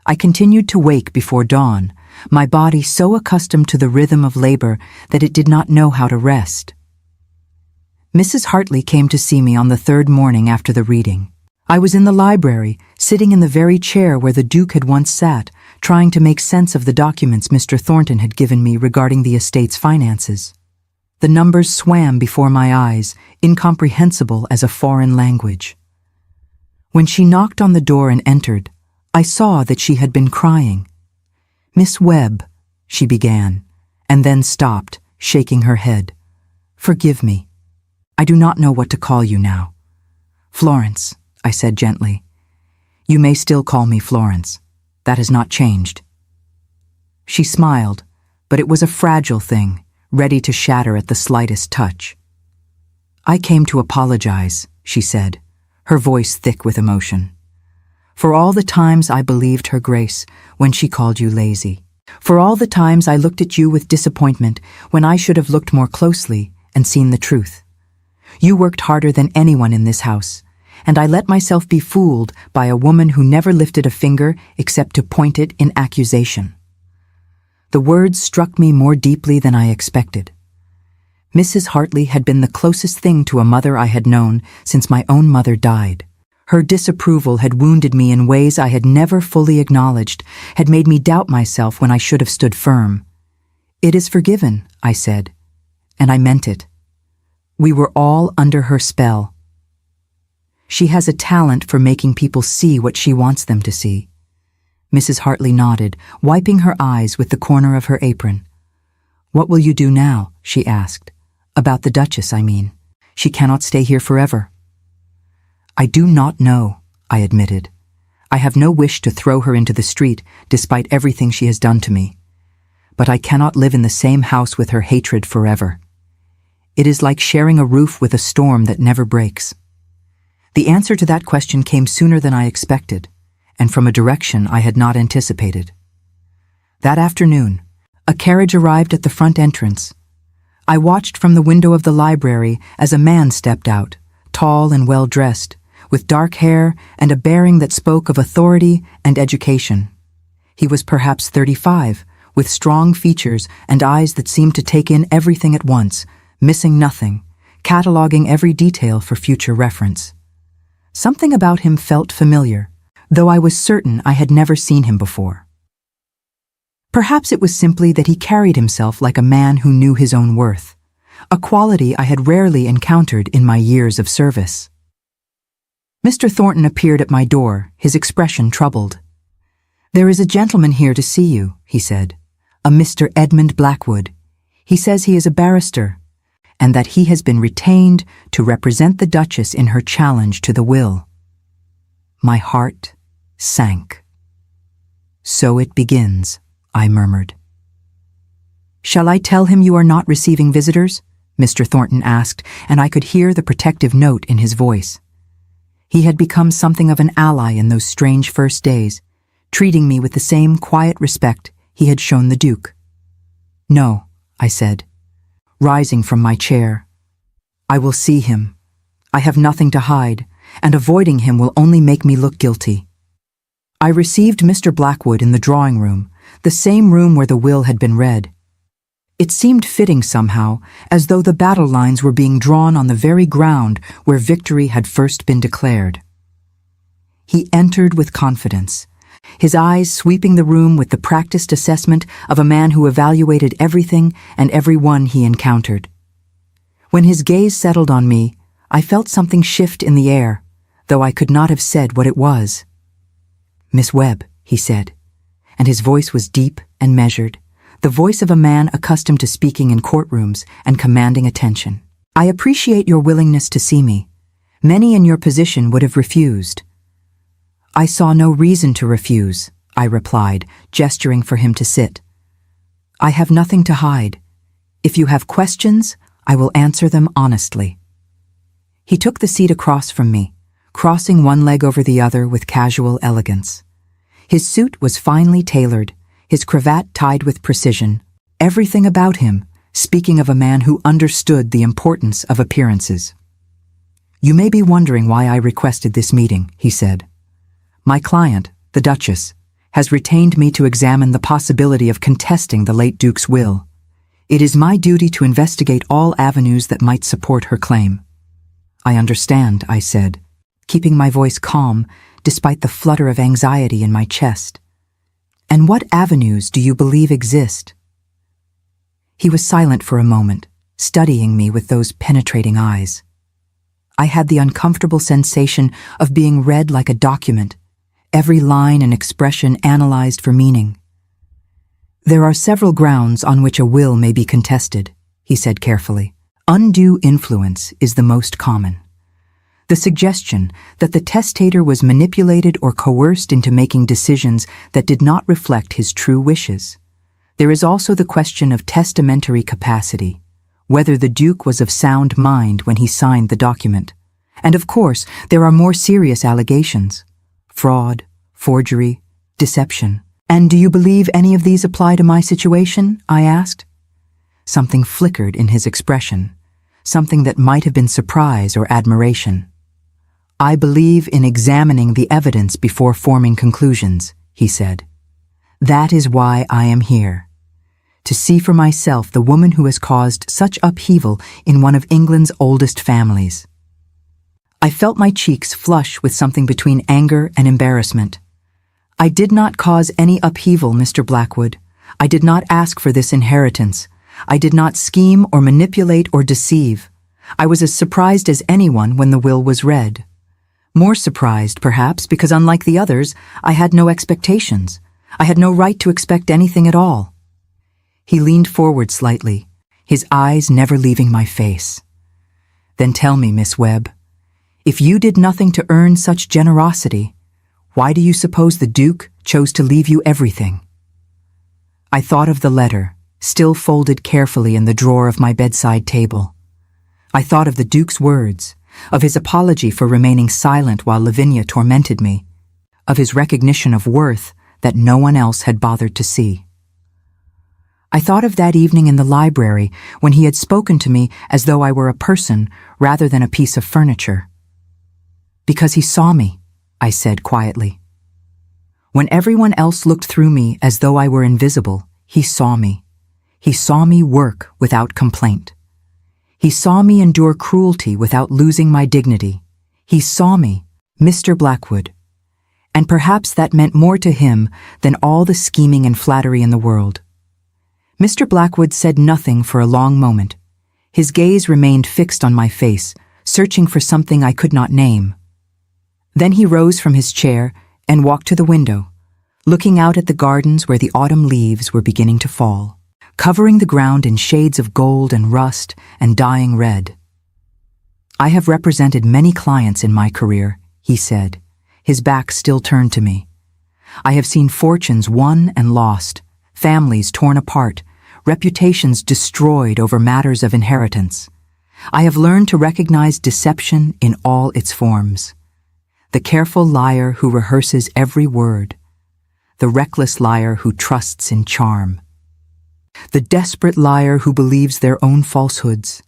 A: I continued to wake before dawn, my body so accustomed to the rhythm of labor that it did not know how to rest. Mrs. Hartley came to see me on the third morning after the reading. I was in the library, sitting in the very chair where the Duke had once sat, trying to make sense of the documents Mr. Thornton had given me regarding the estate's finances. The numbers swam before my eyes, incomprehensible as a foreign language. When she knocked on the door and entered, I saw that she had been crying. "Miss Webb," she began, and then stopped, shaking her head. Forgive me. I do not know what to call you now. Florence, I said gently. You may still call me Florence. That has not changed. She smiled, but it was a fragile thing, ready to shatter at the slightest touch. I came to apologize, she said, her voice thick with emotion. For all the times I believed her grace when she called you lazy. For all the times I looked at you with disappointment when I should have looked more closely and seen the truth. You worked harder than anyone in this house, and I let myself be fooled by a woman who never lifted a finger except to point it in accusation. The words struck me more deeply than I expected. Mrs. Hartley had been the closest thing to a mother I had known since my own mother died. Her disapproval had wounded me in ways I had never fully acknowledged, had made me doubt myself when I should have stood firm. It is forgiven, I said, and I meant it. We were all under her spell. She has a talent for making people see what she wants them to see. Mrs. Hartley nodded, wiping her eyes with the corner of her apron. What will you do now? She asked. About the Duchess, I mean. She cannot stay here forever. I do not know, I admitted. I have no wish to throw her into the street, despite everything she has done to me. But I cannot live in the same house with her hatred forever. It is like sharing a roof with a storm that never breaks. The answer to that question came sooner than I expected, and from a direction I had not anticipated. That afternoon, a carriage arrived at the front entrance. I watched from the window of the library as a man stepped out, tall and well-dressed, with dark hair and a bearing that spoke of authority and education. He was perhaps 35, with strong features and eyes that seemed to take in everything at once, missing nothing, cataloging every detail for future reference. Something about him felt familiar, though I was certain I had never seen him before. Perhaps it was simply that he carried himself like a man who knew his own worth, a quality I had rarely encountered in my years of service. Mr. Thornton appeared at my door, his expression troubled. "There is a gentleman here to see you," he said, "a Mr. Edmund Blackwood. He says he is a barrister, and that he has been retained to represent the Duchess in her challenge to the will." My heart sank. "So it begins," I murmured. "Shall I tell him you are not receiving visitors?" Mr. Thornton asked, and I could hear the protective note in his voice. He had become something of an ally in those strange first days, treating me with the same quiet respect he had shown the Duke. "No," I said, rising from my chair. "I will see him. I have nothing to hide, and avoiding him will only make me look guilty." I received Mr. Blackwood in the drawing room, the same room where the will had been read. It seemed fitting somehow, as though the battle lines were being drawn on the very ground where victory had first been declared. He entered with confidence, his eyes sweeping the room with the practiced assessment of a man who evaluated everything and everyone he encountered. When his gaze settled on me, I felt something shift in the air, though I could not have said what it was. "Miss Webb," he said, and his voice was deep and measured, the voice of a man accustomed to speaking in courtrooms and commanding attention. "I appreciate your willingness to see me. Many in your position would have refused." "I saw no reason to refuse," I replied, gesturing for him to sit. "I have nothing to hide. If you have questions, I will answer them honestly." He took the seat across from me, crossing one leg over the other with casual elegance. His suit was finely tailored, his cravat tied with precision, everything about him speaking of a man who understood the importance of appearances. "You may be wondering why I requested this meeting," he said. "My client, the Duchess, has retained me to examine the possibility of contesting the late Duke's will. It is my duty to investigate all avenues that might support her claim." "I understand," I said, keeping my voice calm despite the flutter of anxiety in my chest. "And what avenues do you believe exist?" He was silent for a moment, studying me with those penetrating eyes. I had the uncomfortable sensation of being read like a document, every line and expression analyzed for meaning. "There are several grounds on which a will may be contested," he said carefully. Undue influence is the most common. The suggestion that the testator was manipulated or coerced into making decisions that did not reflect his true wishes. There is also the question of testamentary capacity, whether the Duke was of sound mind when he signed the document. And of course, there are more serious allegations: fraud, forgery, deception. "And do you believe any of these apply to my situation?" I asked. Something flickered in his expression, something that might have been surprise or admiration. "I believe in examining the evidence before forming conclusions," he said. "That is why I am here. To see for myself the woman who has caused such upheaval in one of England's oldest families." I felt my cheeks flush with something between anger and embarrassment. "I did not cause any upheaval, Mr. Blackwood. I did not ask for this inheritance. I did not scheme or manipulate or deceive. I was as surprised as anyone when the will was read. More surprised, perhaps, because unlike the others, I had no expectations. I had no right to expect anything at all." He leaned forward slightly, his eyes never leaving my face. "Then tell me, Miss Webb, if you did nothing to earn such generosity, why do you suppose the Duke chose to leave you everything?" I thought of the letter, still folded carefully in the drawer of my bedside table. I thought of the Duke's words, of his apology for remaining silent while Lavinia tormented me, of his recognition of worth that no one else had bothered to see. I thought of that evening in the library when he had spoken to me as though I were a person rather than a piece of furniture. "Because he saw me," I said quietly. "When everyone else looked through me as though I were invisible, he saw me. He saw me work without complaint. He saw me endure cruelty without losing my dignity. He saw me, Mr. Blackwood. And perhaps that meant more to him than all the scheming and flattery in the world." Mr. Blackwood said nothing for a long moment. His gaze remained fixed on my face, searching for something I could not name. Then he rose from his chair and walked to the window, looking out at the gardens where the autumn leaves were beginning to fall, covering the ground in shades of gold and rust and dying red. "I have represented many clients in my career," he said, his back still turned to me. "I have seen fortunes won and lost, families torn apart, reputations destroyed over matters of inheritance. I have learned to recognize deception in all its forms. The careful liar who rehearses every word, the reckless liar who trusts in charm, the desperate liar who believes their own falsehoods."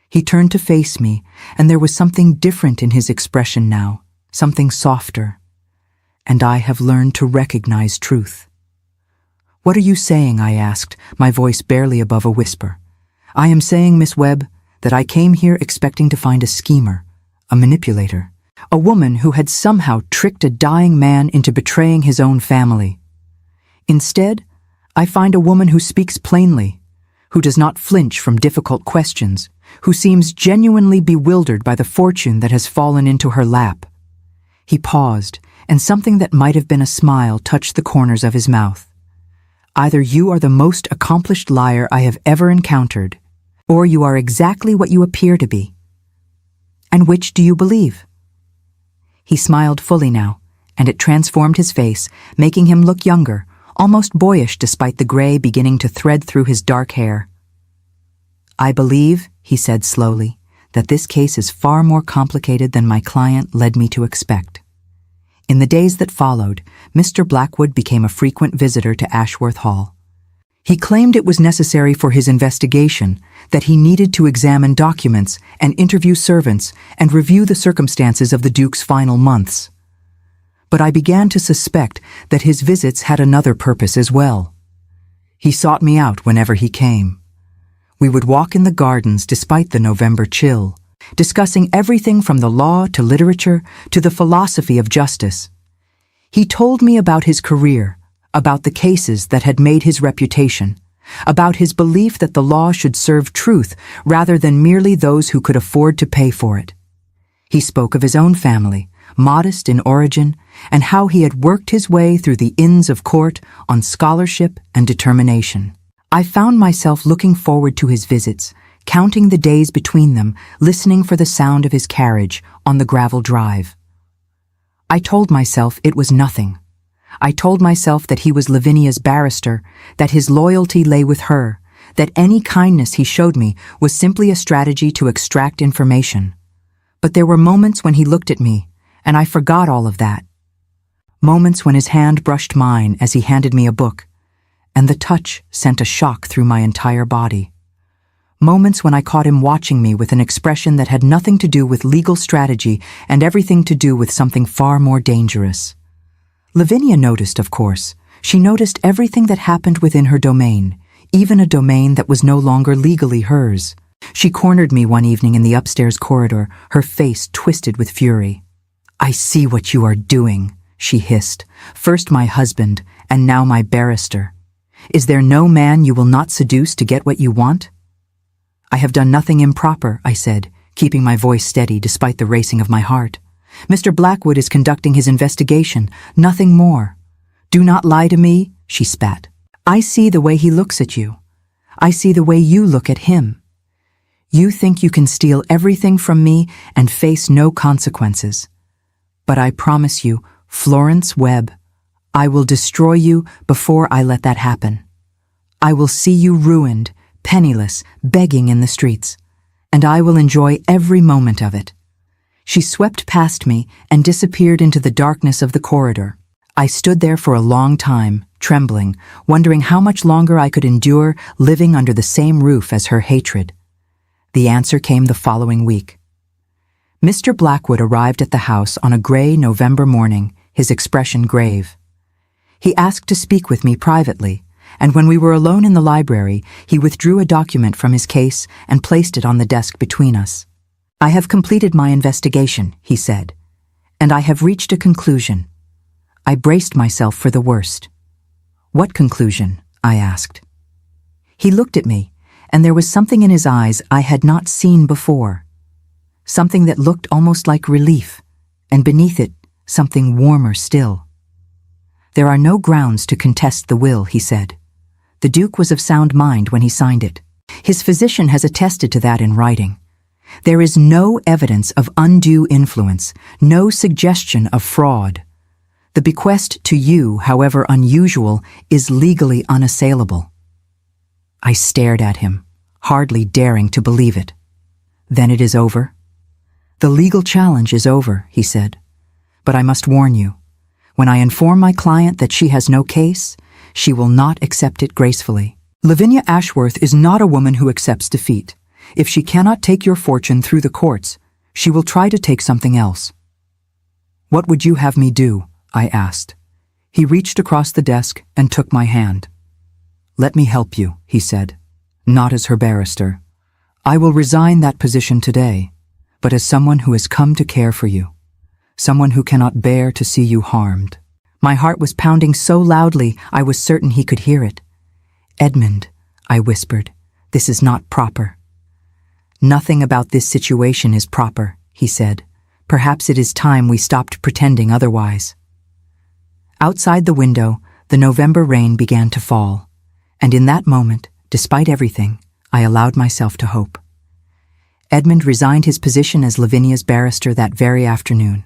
A: He turned to face me, and there was something different in his expression now, something softer. "And I have learned to recognize truth." "What are you saying?" I asked, my voice barely above a whisper. "I am saying, Miss Webb, that I came here expecting to find a schemer, a manipulator, a woman who had somehow tricked a dying man into betraying his own family. Instead, I find a woman who speaks plainly, who does not flinch from difficult questions, who seems genuinely bewildered by the fortune that has fallen into her lap." He paused, and something that might have been a smile touched the corners of his mouth. "Either you are the most accomplished liar I have ever encountered, or you are exactly what you appear to be. And which do you believe?" He smiled fully now, and it transformed his face, making him look younger, almost boyish despite the gray beginning to thread through his dark hair. "I believe," he said slowly, "that this case is far more complicated than my client led me to expect." In the days that followed, Mr. Blackwood became a frequent visitor to Ashworth Hall. He claimed it was necessary for his investigation, that he needed to examine documents and interview servants and review the circumstances of the Duke's final months. But I began to suspect that his visits had another purpose as well. He sought me out whenever he came. We would walk in the gardens despite the November chill, discussing everything from the law to literature to the philosophy of justice. He told me about his career, about the cases that had made his reputation, about his belief that the law should serve truth rather than merely those who could afford to pay for it. He spoke of his own family, modest in origin, and how he had worked his way through the inns of court on scholarship and determination. I found myself looking forward to his visits, counting the days between them, listening for the sound of his carriage on the gravel drive. I told myself it was nothing. I told myself that he was Lavinia's barrister, that his loyalty lay with her, that any kindness he showed me was simply a strategy to extract information. But there were moments when he looked at me, and I forgot all of that. Moments when his hand brushed mine as he handed me a book, and the touch sent a shock through my entire body. Moments when I caught him watching me with an expression that had nothing to do with legal strategy and everything to do with something far more dangerous. Lavinia noticed, of course. She noticed everything that happened within her domain, even a domain that was no longer legally hers. She cornered me one evening in the upstairs corridor, her face twisted with fury. "I see what you are doing," she hissed. "First my husband, and now my barrister. Is there no man you will not seduce to get what you want?" "I have done nothing improper," I said, keeping my voice steady despite the racing of my heart. "Mr. Blackwood is conducting his investigation, nothing more." "Do not lie to me," she spat. "I see the way he looks at you. I see the way you look at him. You think you can steal everything from me and face no consequences. But I promise you, Florence Webb, I will destroy you before I let that happen. I will see you ruined, penniless, begging in the streets, and I will enjoy every moment of it." She swept past me and disappeared into the darkness of the corridor. I stood there for a long time, trembling, wondering how much longer I could endure living under the same roof as her hatred. The answer came the following week. Mr. Blackwood arrived at the house on a gray November morning, his expression grave. He asked to speak with me privately, and when we were alone in the library, he withdrew a document from his case and placed it on the desk between us. "I have completed my investigation," he said, "and I have reached a conclusion." I braced myself for the worst. "What conclusion?" I asked. He looked at me, and there was something in his eyes I had not seen before. Something that looked almost like relief, and beneath it, something warmer still. "There are no grounds to contest the will," he said. "The Duke was of sound mind when he signed it. His physician has attested to that in writing. There is no evidence of undue influence, no suggestion of fraud. The bequest to you, however unusual, is legally unassailable." I stared at him, hardly daring to believe it. "Then it is over?" "The legal challenge is over," he said. "But I must warn you, when I inform my client that she has no case, she will not accept it gracefully. Lavinia Ashworth is not a woman who accepts defeat. If she cannot take your fortune through the courts, she will try to take something else." "What would you have me do?" I asked. He reached across the desk and took my hand. "Let me help you," he said. "Not as her barrister. I will resign that position today, but as someone who has come to care for you. Someone who cannot bear to see you harmed." My heart was pounding so loudly I was certain he could hear it. "Edmund," I whispered, "this is not proper." "Nothing about this situation is proper," he said. "Perhaps it is time we stopped pretending otherwise." Outside the window, the November rain began to fall, and in that moment, despite everything, I allowed myself to hope. Edmund resigned his position as Lavinia's barrister that very afternoon.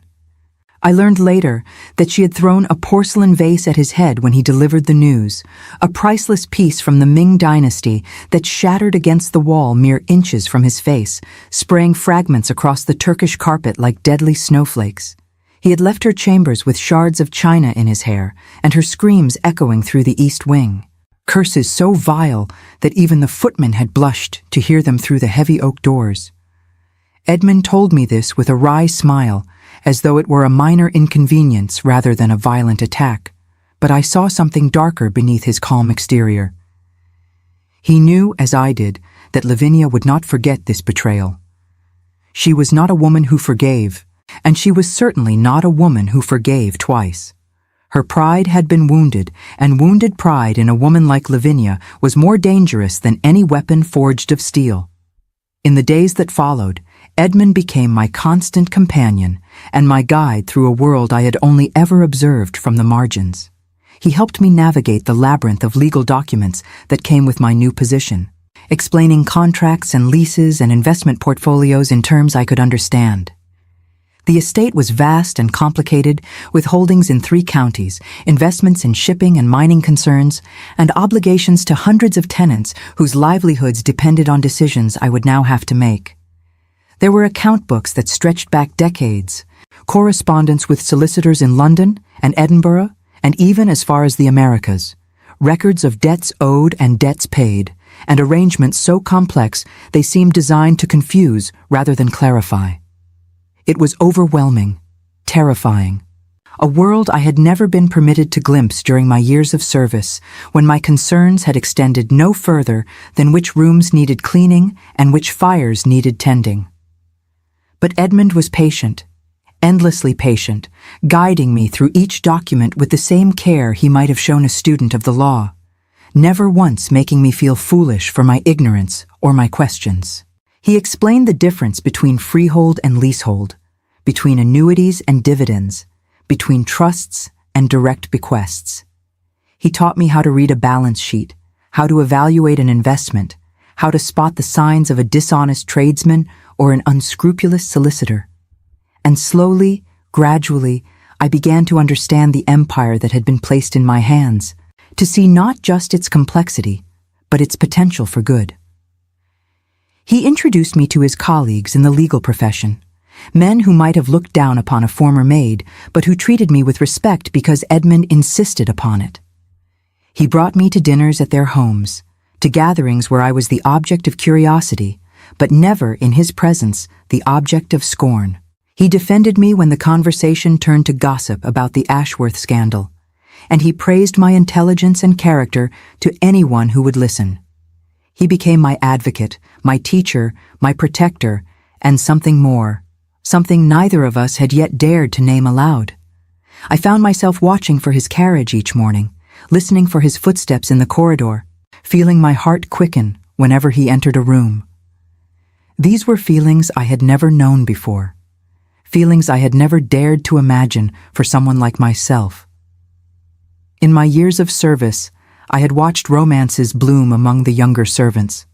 A: I learned later that she had thrown a porcelain vase at his head when he delivered the news, a priceless piece from the Ming dynasty that shattered against the wall mere inches from his face, spraying fragments across the Turkish carpet like deadly snowflakes. He had left her chambers with shards of china in his hair, and her screams echoing through the east wing. Curses so vile that even the footmen had blushed to hear them through the heavy oak doors. Edmund told me this with a wry smile, as though it were a minor inconvenience rather than a violent attack, but I saw something darker beneath his calm exterior. He knew, as I did, that Lavinia would not forget this betrayal. She was not a woman who forgave, and she was certainly not a woman who forgave twice. Her pride had been wounded, and wounded pride in a woman like Lavinia was more dangerous than any weapon forged of steel. In the days that followed, Edmund became my constant companion and my guide through a world I had only ever observed from the margins. He helped me navigate the labyrinth of legal documents that came with my new position. explaining contracts and leases and investment portfolios in terms I could understand. The estate was vast and complicated, with holdings in 3 counties, investments in shipping and mining concerns, and obligations to hundreds of tenants whose livelihoods depended on decisions I would now have to make. There were account books that stretched back decades, correspondence with solicitors in London and Edinburgh, and even as far as the Americas, records of debts owed and debts paid, and arrangements so complex they seemed designed to confuse rather than clarify. It was overwhelming, terrifying, a world I had never been permitted to glimpse during my years of service, when my concerns had extended no further than which rooms needed cleaning and which fires needed tending. But Edmund was patient, endlessly patient, guiding me through each document with the same care he might have shown a student of the law, never once making me feel foolish for my ignorance or my questions. He explained the difference between freehold and leasehold, between annuities and dividends, between trusts and direct bequests. He taught me how to read a balance sheet, how to evaluate an investment, how to spot the signs of a dishonest tradesman or an unscrupulous solicitor. And slowly, gradually, I began to understand the empire that had been placed in my hands, to see not just its complexity, but its potential for good. He introduced me to his colleagues in the legal profession, men who might have looked down upon a former maid, but who treated me with respect because Edmund insisted upon it. He brought me to dinners at their homes, to gatherings where I was the object of curiosity, but never in his presence the object of scorn. He defended me when the conversation turned to gossip about the Ashworth scandal, and he praised my intelligence and character to anyone who would listen. He became my advocate, my teacher, my protector, and something more, something neither of us had yet dared to name aloud. I found myself watching for his carriage each morning, listening for his footsteps in the corridor, feeling my heart quicken whenever he entered a room. These were feelings I had never known before, feelings I had never dared to imagine for someone like myself. In my years of service, I had watched romances bloom among the younger servants,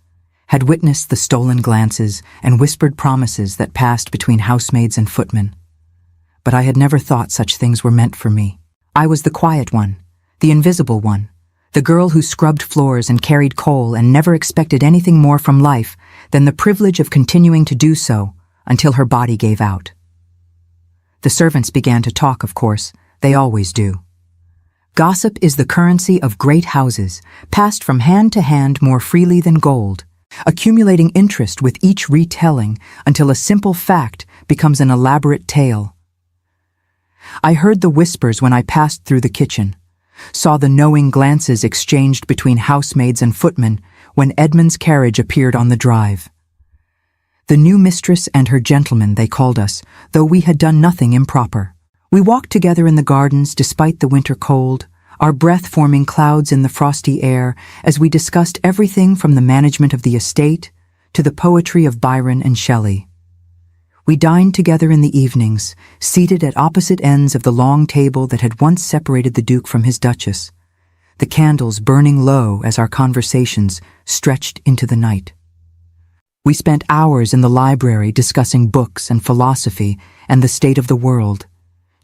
A: had witnessed the stolen glances and whispered promises that passed between housemaids and footmen. But I had never thought such things were meant for me. I was the quiet one, the invisible one, the girl who scrubbed floors and carried coal and never expected anything more from life than the privilege of continuing to do so until her body gave out. The servants began to talk, of course. They always do. Gossip is the currency of great houses, passed from hand to hand more freely than gold, accumulating interest with each retelling until a simple fact becomes an elaborate tale. I heard the whispers when I passed through the kitchen, saw the knowing glances exchanged between housemaids and footmen when Edmund's carriage appeared on the drive. The new mistress and her gentleman, they called us, though we had done nothing improper. We walked together in the gardens despite the winter cold, our breath forming clouds in the frosty air as we discussed everything from the management of the estate to the poetry of Byron and Shelley. We dined together in the evenings, seated at opposite ends of the long table that had once separated the Duke from his Duchess, the candles burning low as our conversations stretched into the night. We spent hours in the library discussing books and philosophy and the state of the world,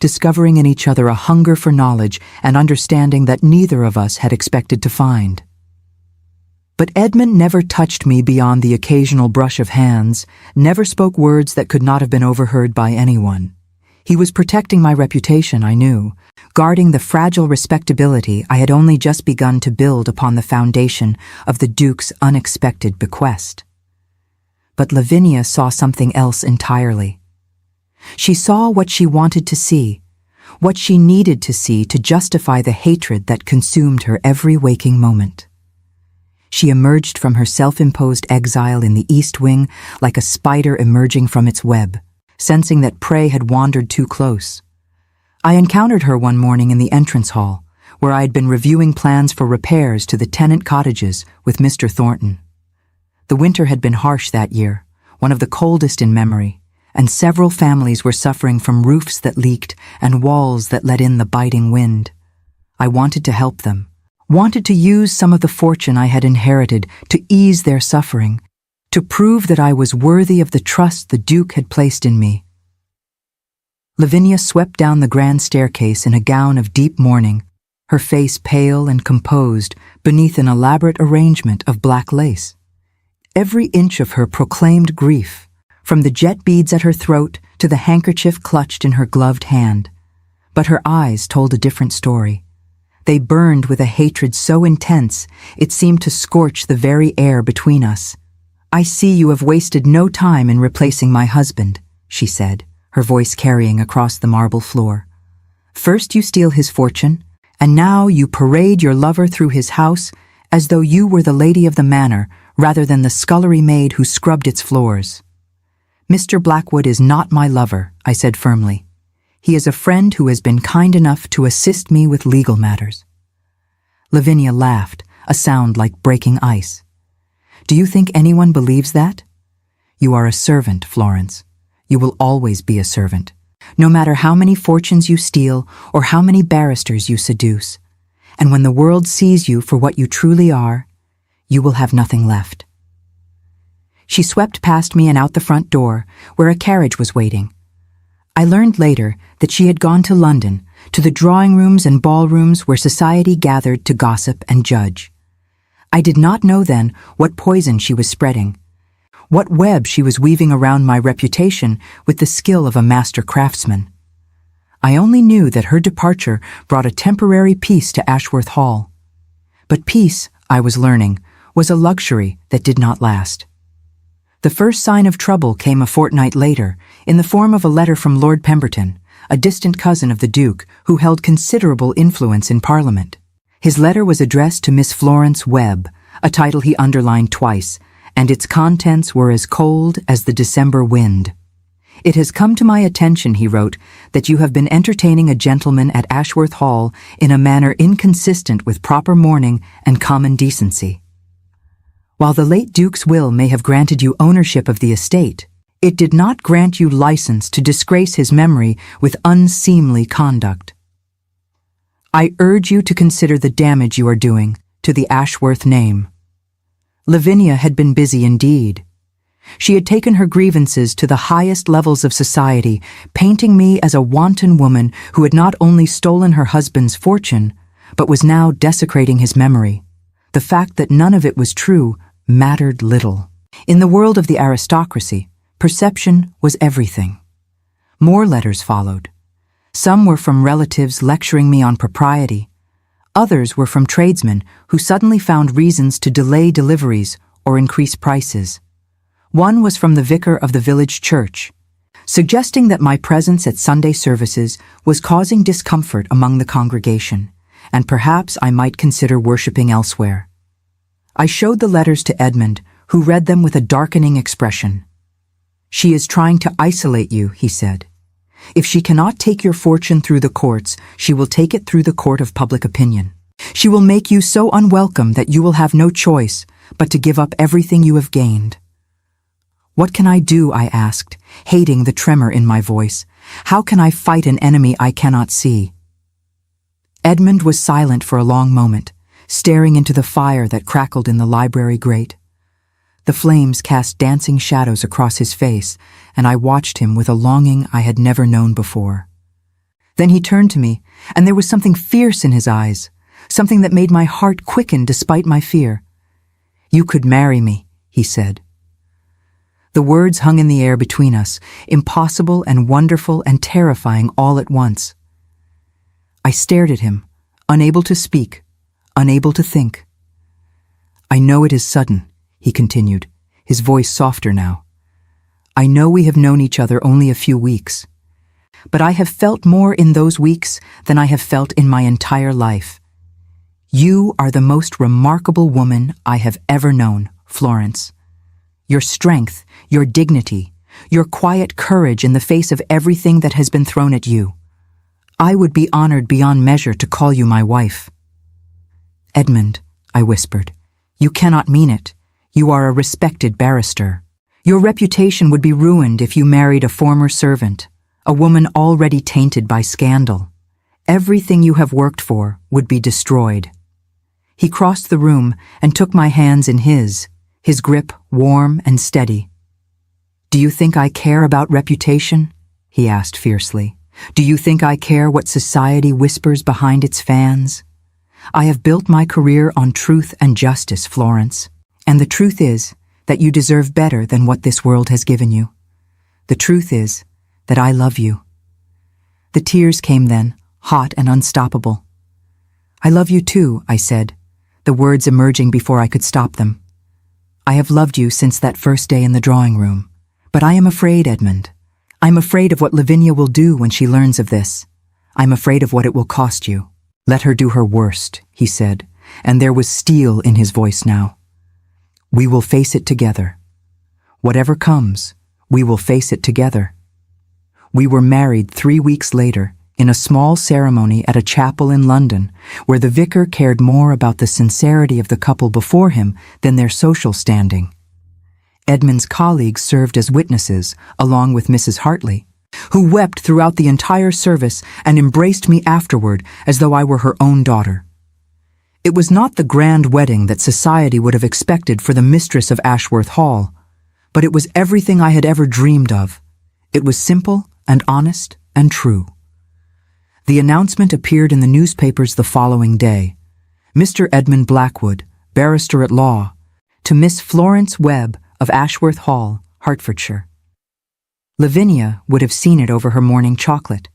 A: discovering in each other a hunger for knowledge and understanding that neither of us had expected to find. But Edmund never touched me beyond the occasional brush of hands, never spoke words that could not have been overheard by anyone. He was protecting my reputation, I knew, guarding the fragile respectability I had only just begun to build upon the foundation of the Duke's unexpected bequest. But Lavinia saw something else entirely. She saw what she wanted to see, what she needed to see to justify the hatred that consumed her every waking moment. She emerged from her self-imposed exile in the East Wing like a spider emerging from its web, sensing that prey had wandered too close. I encountered her one morning in the entrance hall, where I had been reviewing plans for repairs to the tenant cottages with Mr. Thornton. The winter had been harsh that year, one of the coldest in memory, and several families were suffering from roofs that leaked and walls that let in the biting wind. I wanted to help them, wanted to use some of the fortune I had inherited to ease their suffering, to prove that I was worthy of the trust the Duke had placed in me. Lavinia swept down the grand staircase in a gown of deep mourning, her face pale and composed beneath an elaborate arrangement of black lace. Every inch of her proclaimed grief, from the jet beads at her throat to the handkerchief clutched in her gloved hand. But her eyes told a different story. They burned with a hatred so intense it seemed to scorch the very air between us. "I see you have wasted no time in replacing my husband," she said, her voice carrying across the marble floor. "First you steal his fortune, and now you parade your lover through his house as though you were the lady of the manor rather than the scullery maid who scrubbed its floors." "Mr. Blackwood is not my lover," I said firmly. "He is a friend who has been kind enough to assist me with legal matters." Lavinia laughed, a sound like breaking ice. "Do you think anyone believes that? You are a servant, Florence. You will always be a servant, no matter how many fortunes you steal or how many barristers you seduce. And when the world sees you for what you truly are, you will have nothing left." She swept past me and out the front door, where a carriage was waiting. I learned later that she had gone to London, to the drawing rooms and ballrooms where society gathered to gossip and judge. I did not know then what poison she was spreading, what web she was weaving around my reputation with the skill of a master craftsman. I only knew that her departure brought a temporary peace to Ashworth Hall. But peace, I was learning, was a luxury that did not last. The first sign of trouble came a fortnight later, in the form of a letter from Lord Pemberton, a distant cousin of the Duke who held considerable influence in Parliament. His letter was addressed to Miss Florence Webb, a title he underlined twice, and its contents were as cold as the December wind. "It has come to my attention," he wrote, "that you have been entertaining a gentleman at Ashworth Hall in a manner inconsistent with proper mourning and common decency. While the late Duke's will may have granted you ownership of the estate, it did not grant you license to disgrace his memory with unseemly conduct. I urge you to consider the damage you are doing to the Ashworth name." Lavinia had been busy indeed. She had taken her grievances to the highest levels of society, painting me as a wanton woman who had not only stolen her husband's fortune, but was now desecrating his memory. The fact that none of it was true mattered little. In the world of the aristocracy, perception was everything. More letters followed. Some were from relatives lecturing me on propriety. Others were from tradesmen who suddenly found reasons to delay deliveries or increase prices. One was from the vicar of the village church, suggesting that my presence at Sunday services was causing discomfort among the congregation, and perhaps I might consider worshipping elsewhere. I showed the letters to Edmund, who read them with a darkening expression. "She is trying to isolate you," he said. "If she cannot take your fortune through the courts, she will take it through the court of public opinion. She will make you so unwelcome that you will have no choice but to give up everything you have gained." "What can I do?" I asked, hating the tremor in my voice. "How can I fight an enemy I cannot see?" Edmund was silent for a long moment, staring into the fire that crackled in the library grate. The flames cast dancing shadows across his face, and I watched him with a longing I had never known before. Then he turned to me, and there was something fierce in his eyes, something that made my heart quicken despite my fear. "You could marry me," he said. The words hung in the air between us, impossible and wonderful and terrifying all at once. I stared at him, unable to speak, unable to think. "I know it is sudden," he continued, his voice softer now. "I know we have known each other only a few weeks. But I have felt more in those weeks than I have felt in my entire life. You are the most remarkable woman I have ever known, Florence. Your strength, your dignity, your quiet courage in the face of everything that has been thrown at you. I would be honored beyond measure to call you my wife." "Edmund," I whispered, "you cannot mean it. You are a respected barrister. Your reputation would be ruined if you married a former servant, a woman already tainted by scandal. Everything you have worked for would be destroyed." He crossed the room and took my hands in his grip warm and steady. "Do you think I care about reputation?" he asked fiercely. "Do you think I care what society whispers behind its fans? I have built my career on truth and justice, Florence. And the truth is that you deserve better than what this world has given you. The truth is that I love you." The tears came then, hot and unstoppable. "I love you too," I said, the words emerging before I could stop them. "I have loved you since that first day in the drawing room. But I am afraid, Edmund. I'm afraid of what Lavinia will do when she learns of this. I'm afraid of what it will cost you." "Let her do her worst," he said, and there was steel in his voice now. "We will face it together. Whatever comes, we will face it together." We were married 3 weeks later, in a small ceremony at a chapel in London, where the vicar cared more about the sincerity of the couple before him than their social standing. Edmund's colleagues served as witnesses, along with Mrs. Hartley, who wept throughout the entire service and embraced me afterward as though I were her own daughter. It was not the grand wedding that society would have expected for the mistress of Ashworth Hall, but it was everything I had ever dreamed of. It was simple and honest and true. The announcement appeared in the newspapers the following day. Mr. Edmund Blackwood, barrister at law, to Miss Florence Webb of Ashworth Hall, Hertfordshire. Lavinia would have seen it over her morning chocolate.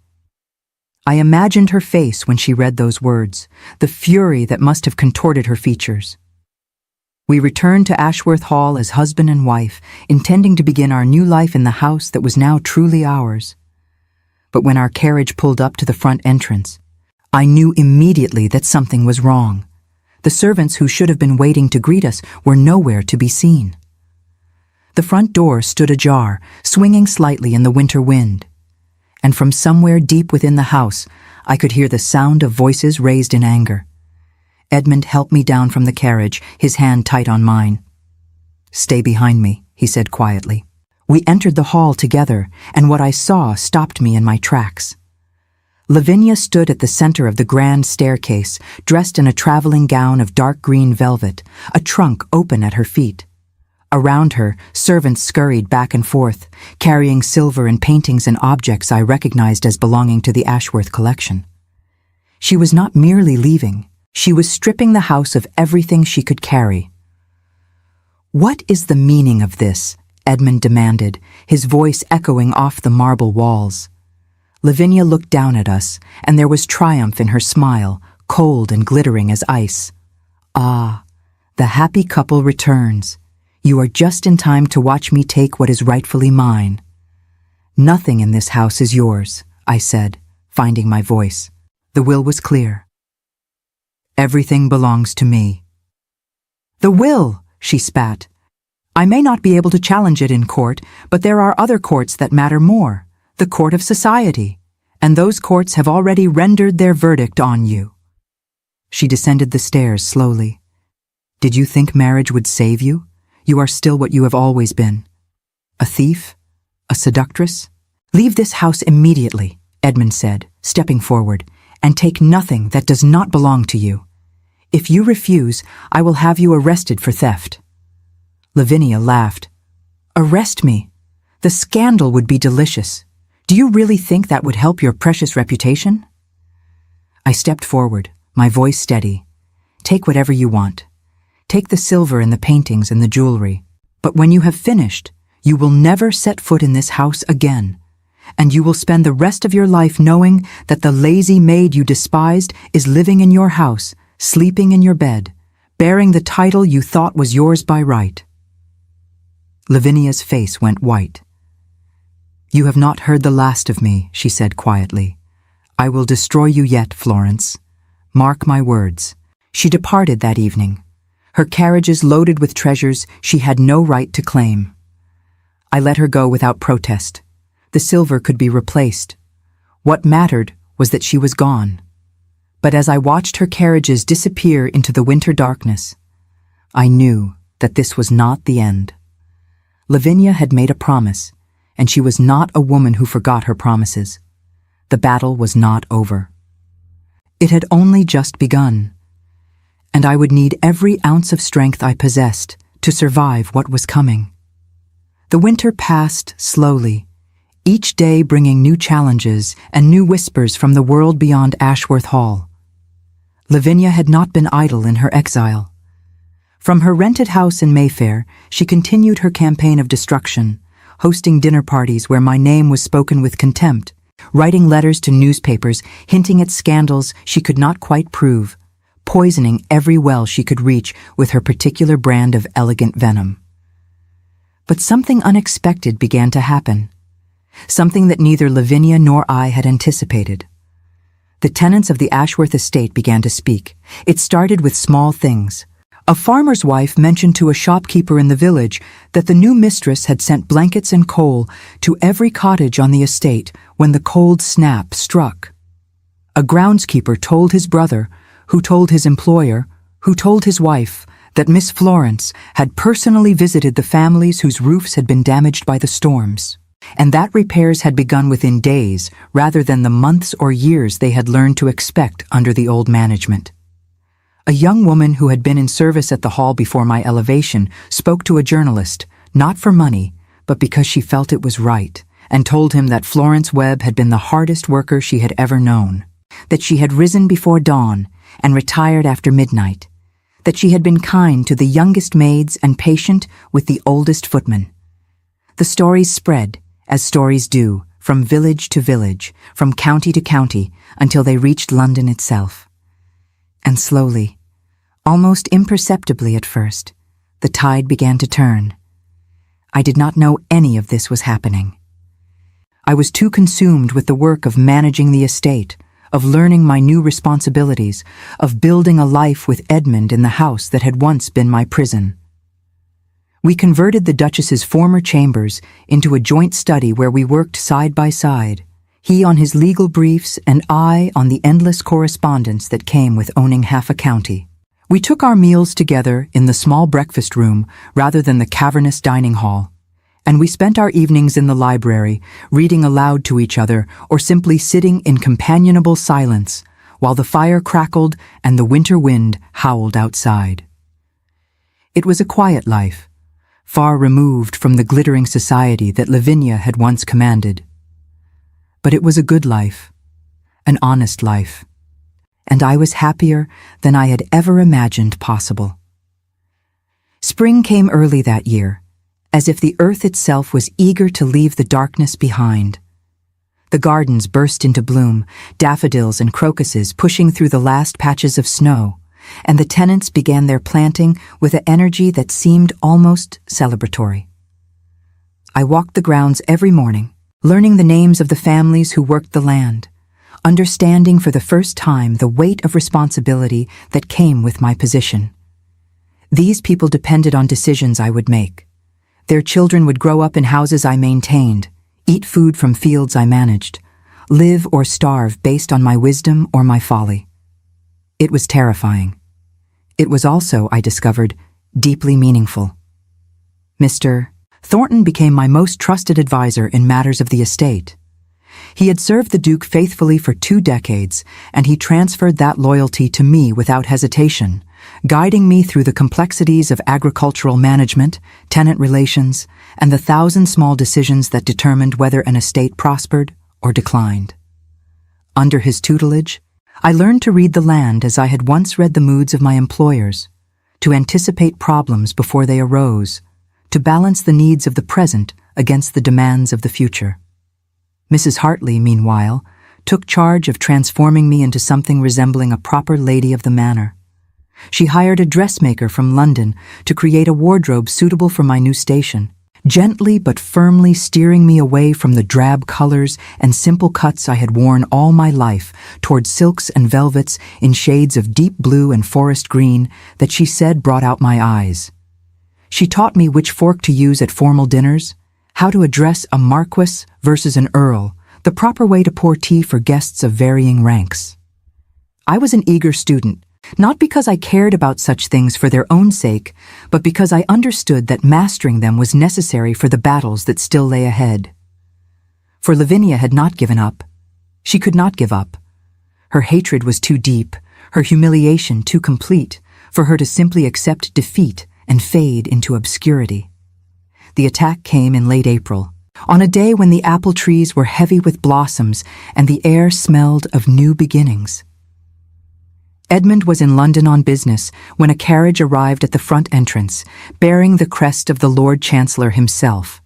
A: I imagined her face when she read those words, the fury that must have contorted her features. We returned to Ashworth Hall as husband and wife, intending to begin our new life in the house that was now truly ours. But when our carriage pulled up to the front entrance, I knew immediately that something was wrong. The servants who should have been waiting to greet us were nowhere to be seen. The front door stood ajar, swinging slightly in the winter wind, and from somewhere deep within the house, I could hear the sound of voices raised in anger. Edmund helped me down from the carriage, his hand tight on mine. "Stay behind me," he said quietly. We entered the hall together, and what I saw stopped me in my tracks. Lavinia stood at the center of the grand staircase, dressed in a traveling gown of dark green velvet, a trunk open at her feet. Around her, servants scurried back and forth, carrying silver and paintings and objects I recognized as belonging to the Ashworth collection. She was not merely leaving, she was stripping the house of everything she could carry. "What is the meaning of this?" Edmund demanded, his voice echoing off the marble walls. Lavinia looked down at us, and there was triumph in her smile, cold and glittering as ice. "Ah, the happy couple returns. You are just in time to watch me take what is rightfully mine." "Nothing in this house is yours," I said, finding my voice. The will was clear. "Everything belongs to me." "The will!" she spat. "I may not be able to challenge it in court, but there are other courts that matter more, the court of society, and those courts have already rendered their verdict on you." She descended the stairs slowly. "Did you think marriage would save you? You are still what you have always been. A thief? A seductress? Leave this house immediately," Edmund said, stepping forward, "and take nothing that does not belong to you. If you refuse, I will have you arrested for theft." Lavinia laughed. "Arrest me? The scandal would be delicious. Do you really think that would help your precious reputation?" I stepped forward, my voice steady. "Take whatever you want. Take the silver and the paintings and the jewelry. But when you have finished, you will never set foot in this house again, and you will spend the rest of your life knowing that the lazy maid you despised is living in your house, sleeping in your bed, bearing the title you thought was yours by right." Lavinia's face went white. "You have not heard the last of me," she said quietly. "I will destroy you yet, Florence. Mark my words." She departed that evening, her carriages loaded with treasures she had no right to claim. I let her go without protest. The silver could be replaced. What mattered was that she was gone. But as I watched her carriages disappear into the winter darkness, I knew that this was not the end. Lavinia had made a promise, and she was not a woman who forgot her promises. The battle was not over. It had only just begun. and I would need every ounce of strength I possessed to survive what was coming. The winter passed slowly, each day bringing new challenges and new whispers from the world beyond Ashworth Hall. Lavinia had not been idle in her exile. From her rented house in Mayfair, she continued her campaign of destruction, hosting dinner parties where my name was spoken with contempt, writing letters to newspapers hinting at scandals she could not quite prove, poisoning every well she could reach with her particular brand of elegant venom. But something unexpected began to happen, something that neither Lavinia nor I had anticipated. The tenants of the Ashworth estate began to speak. It started with small things. A farmer's wife mentioned to a shopkeeper in the village that the new mistress had sent blankets and coal to every cottage on the estate when the cold snap struck. A groundskeeper told his brother, who told his employer, who told his wife, that Miss Florence had personally visited the families whose roofs had been damaged by the storms, and that repairs had begun within days rather than the months or years they had learned to expect under the old management. A young woman who had been in service at the hall before my elevation spoke to a journalist, not for money, but because she felt it was right, and told him that Florence Webb had been the hardest worker she had ever known, that she had risen before dawn and retired after midnight, that she had been kind to the youngest maids and patient with the oldest footmen. The stories spread, as stories do, from village to village, from county to county, until they reached London itself. And slowly, almost imperceptibly at first, the tide began to turn. I did not know any of this was happening. I was too consumed with the work of managing the estate, of learning my new responsibilities, of building a life with Edmund in the house that had once been my prison. We converted the Duchess's former chambers into a joint study where we worked side by side, he on his legal briefs and I on the endless correspondence that came with owning half a county. We took our meals together in the small breakfast room rather than the cavernous dining hall, and we spent our evenings in the library, reading aloud to each other or simply sitting in companionable silence while the fire crackled and the winter wind howled outside. It was a quiet life, far removed from the glittering society that Lavinia had once commanded. But it was a good life, an honest life, and I was happier than I had ever imagined possible. Spring came early that year, as if the earth itself was eager to leave the darkness behind. The gardens burst into bloom, daffodils and crocuses pushing through the last patches of snow, and the tenants began their planting with an energy that seemed almost celebratory. I walked the grounds every morning, learning the names of the families who worked the land, understanding for the first time the weight of responsibility that came with my position. These people depended on decisions I would make. Their children would grow up in houses I maintained, eat food from fields I managed, live or starve based on my wisdom or my folly. It was terrifying. It was also, I discovered, deeply meaningful. Mr. Thornton became my most trusted advisor in matters of the estate. He had served the Duke faithfully for 2 decades, and he transferred that loyalty to me without hesitation, guiding me through the complexities of agricultural management, tenant relations, and the 1,000 small decisions that determined whether an estate prospered or declined. Under his tutelage, I learned to read the land as I had once read the moods of my employers, to anticipate problems before they arose, to balance the needs of the present against the demands of the future. Mrs. Hartley, meanwhile, took charge of transforming me into something resembling a proper lady of the manor. She hired a dressmaker from London to create a wardrobe suitable for my new station, gently but firmly steering me away from the drab colors and simple cuts I had worn all my life toward silks and velvets in shades of deep blue and forest green that she said brought out my eyes. She taught me which fork to use at formal dinners, how to address a marquis versus an earl, the proper way to pour tea for guests of varying ranks. I was an eager student, not because I cared about such things for their own sake, but because I understood that mastering them was necessary for the battles that still lay ahead. For Lavinia had not given up. She could not give up. Her hatred was too deep, her humiliation too complete, for her to simply accept defeat and fade into obscurity. The attack came in late April, on a day when the apple trees were heavy with blossoms and the air smelled of new beginnings. Edmund was in London on business when a carriage arrived at the front entrance, bearing the crest of the Lord Chancellor himself.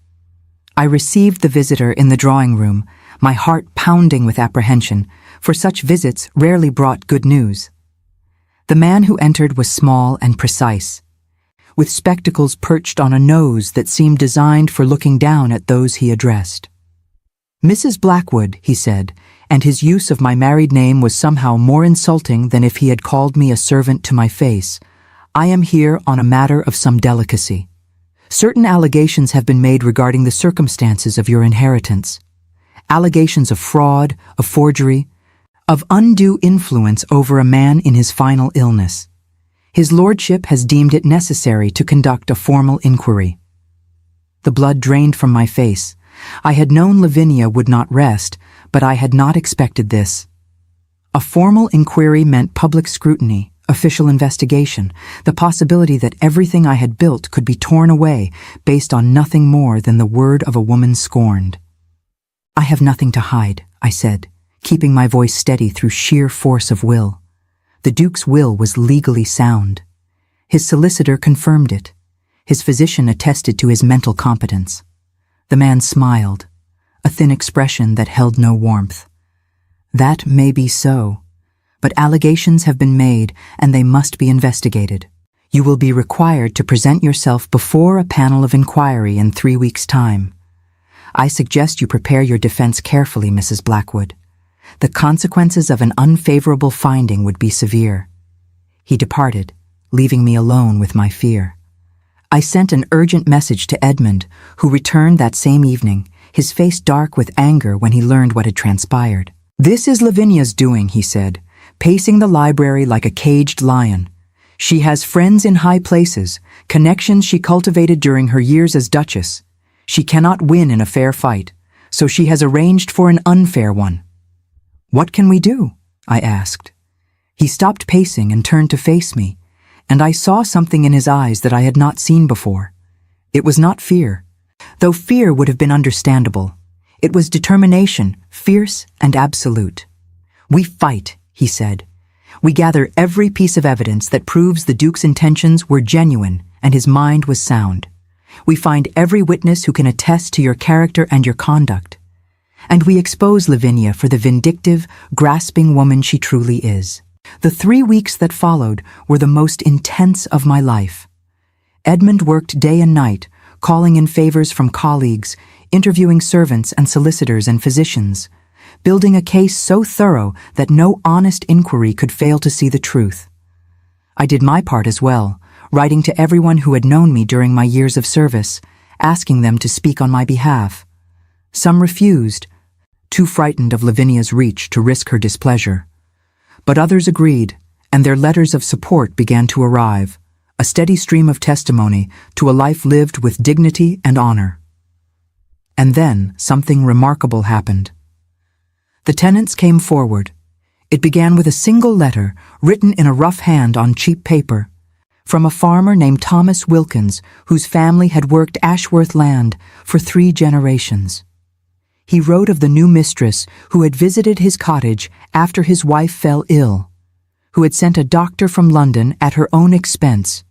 A: I received the visitor in the drawing room, my heart pounding with apprehension, for such visits rarely brought good news. The man who entered was small and precise, with spectacles perched on a nose that seemed designed for looking down at those he addressed. "Mrs. Blackwood," he said, and his use of my married name was somehow more insulting than if he had called me a servant to my face, "I am here on a matter of some delicacy. Certain allegations have been made regarding the circumstances of your inheritance. Allegations of fraud, of forgery, of undue influence over a man in his final illness. His lordship has deemed it necessary to conduct a formal inquiry." The blood drained from my face. I had known Lavinia would not rest, but I had not expected this. A formal inquiry meant public scrutiny, official investigation, the possibility that everything I had built could be torn away based on nothing more than the word of a woman scorned. "I have nothing to hide," I said, keeping my voice steady through sheer force of will. The Duke's will was legally sound. His solicitor confirmed it. His physician attested to his mental competence. The man smiled, a thin expression that held no warmth. "That may be so, but allegations have been made and they must be investigated. You will be required to present yourself before a panel of inquiry in 3 weeks' time. I suggest you prepare your defense carefully, Mrs. Blackwood. The consequences of an unfavorable finding would be severe." He departed, leaving me alone with my fear. I sent an urgent message to Edmund, who returned that same evening, his face dark with anger when he learned what had transpired. "This is Lavinia's doing," he said, pacing the library like a caged lion. "She has friends in high places, connections she cultivated during her years as Duchess. She cannot win in a fair fight, so she has arranged for an unfair one." "What can we do?" I asked. He stopped pacing and turned to face me, and I saw something in his eyes that I had not seen before. It was not fear, though fear would have been understandable. It was determination, fierce and absolute. "We fight," he said. "We gather every piece of evidence that proves the Duke's intentions were genuine and his mind was sound. We find every witness who can attest to your character and your conduct. And we expose Lavinia for the vindictive, grasping woman she truly is." The 3 weeks that followed were the most intense of my life. Edmund worked day and night, calling in favors from colleagues, interviewing servants and solicitors and physicians, building a case so thorough that no honest inquiry could fail to see the truth. I did my part as well, writing to everyone who had known me during my years of service, asking them to speak on my behalf. Some refused, too frightened of Lavinia's reach to risk her displeasure. But others agreed, and their letters of support began to arrive, a steady stream of testimony to a life lived with dignity and honor. And then something remarkable happened. The tenants came forward. It began with a single letter written in a rough hand on cheap paper, from a farmer named Thomas Wilkins, whose family had worked Ashworth land for 3 generations. He wrote of the new mistress who had visited his cottage after his wife fell ill, who had sent a doctor from London at her own expense,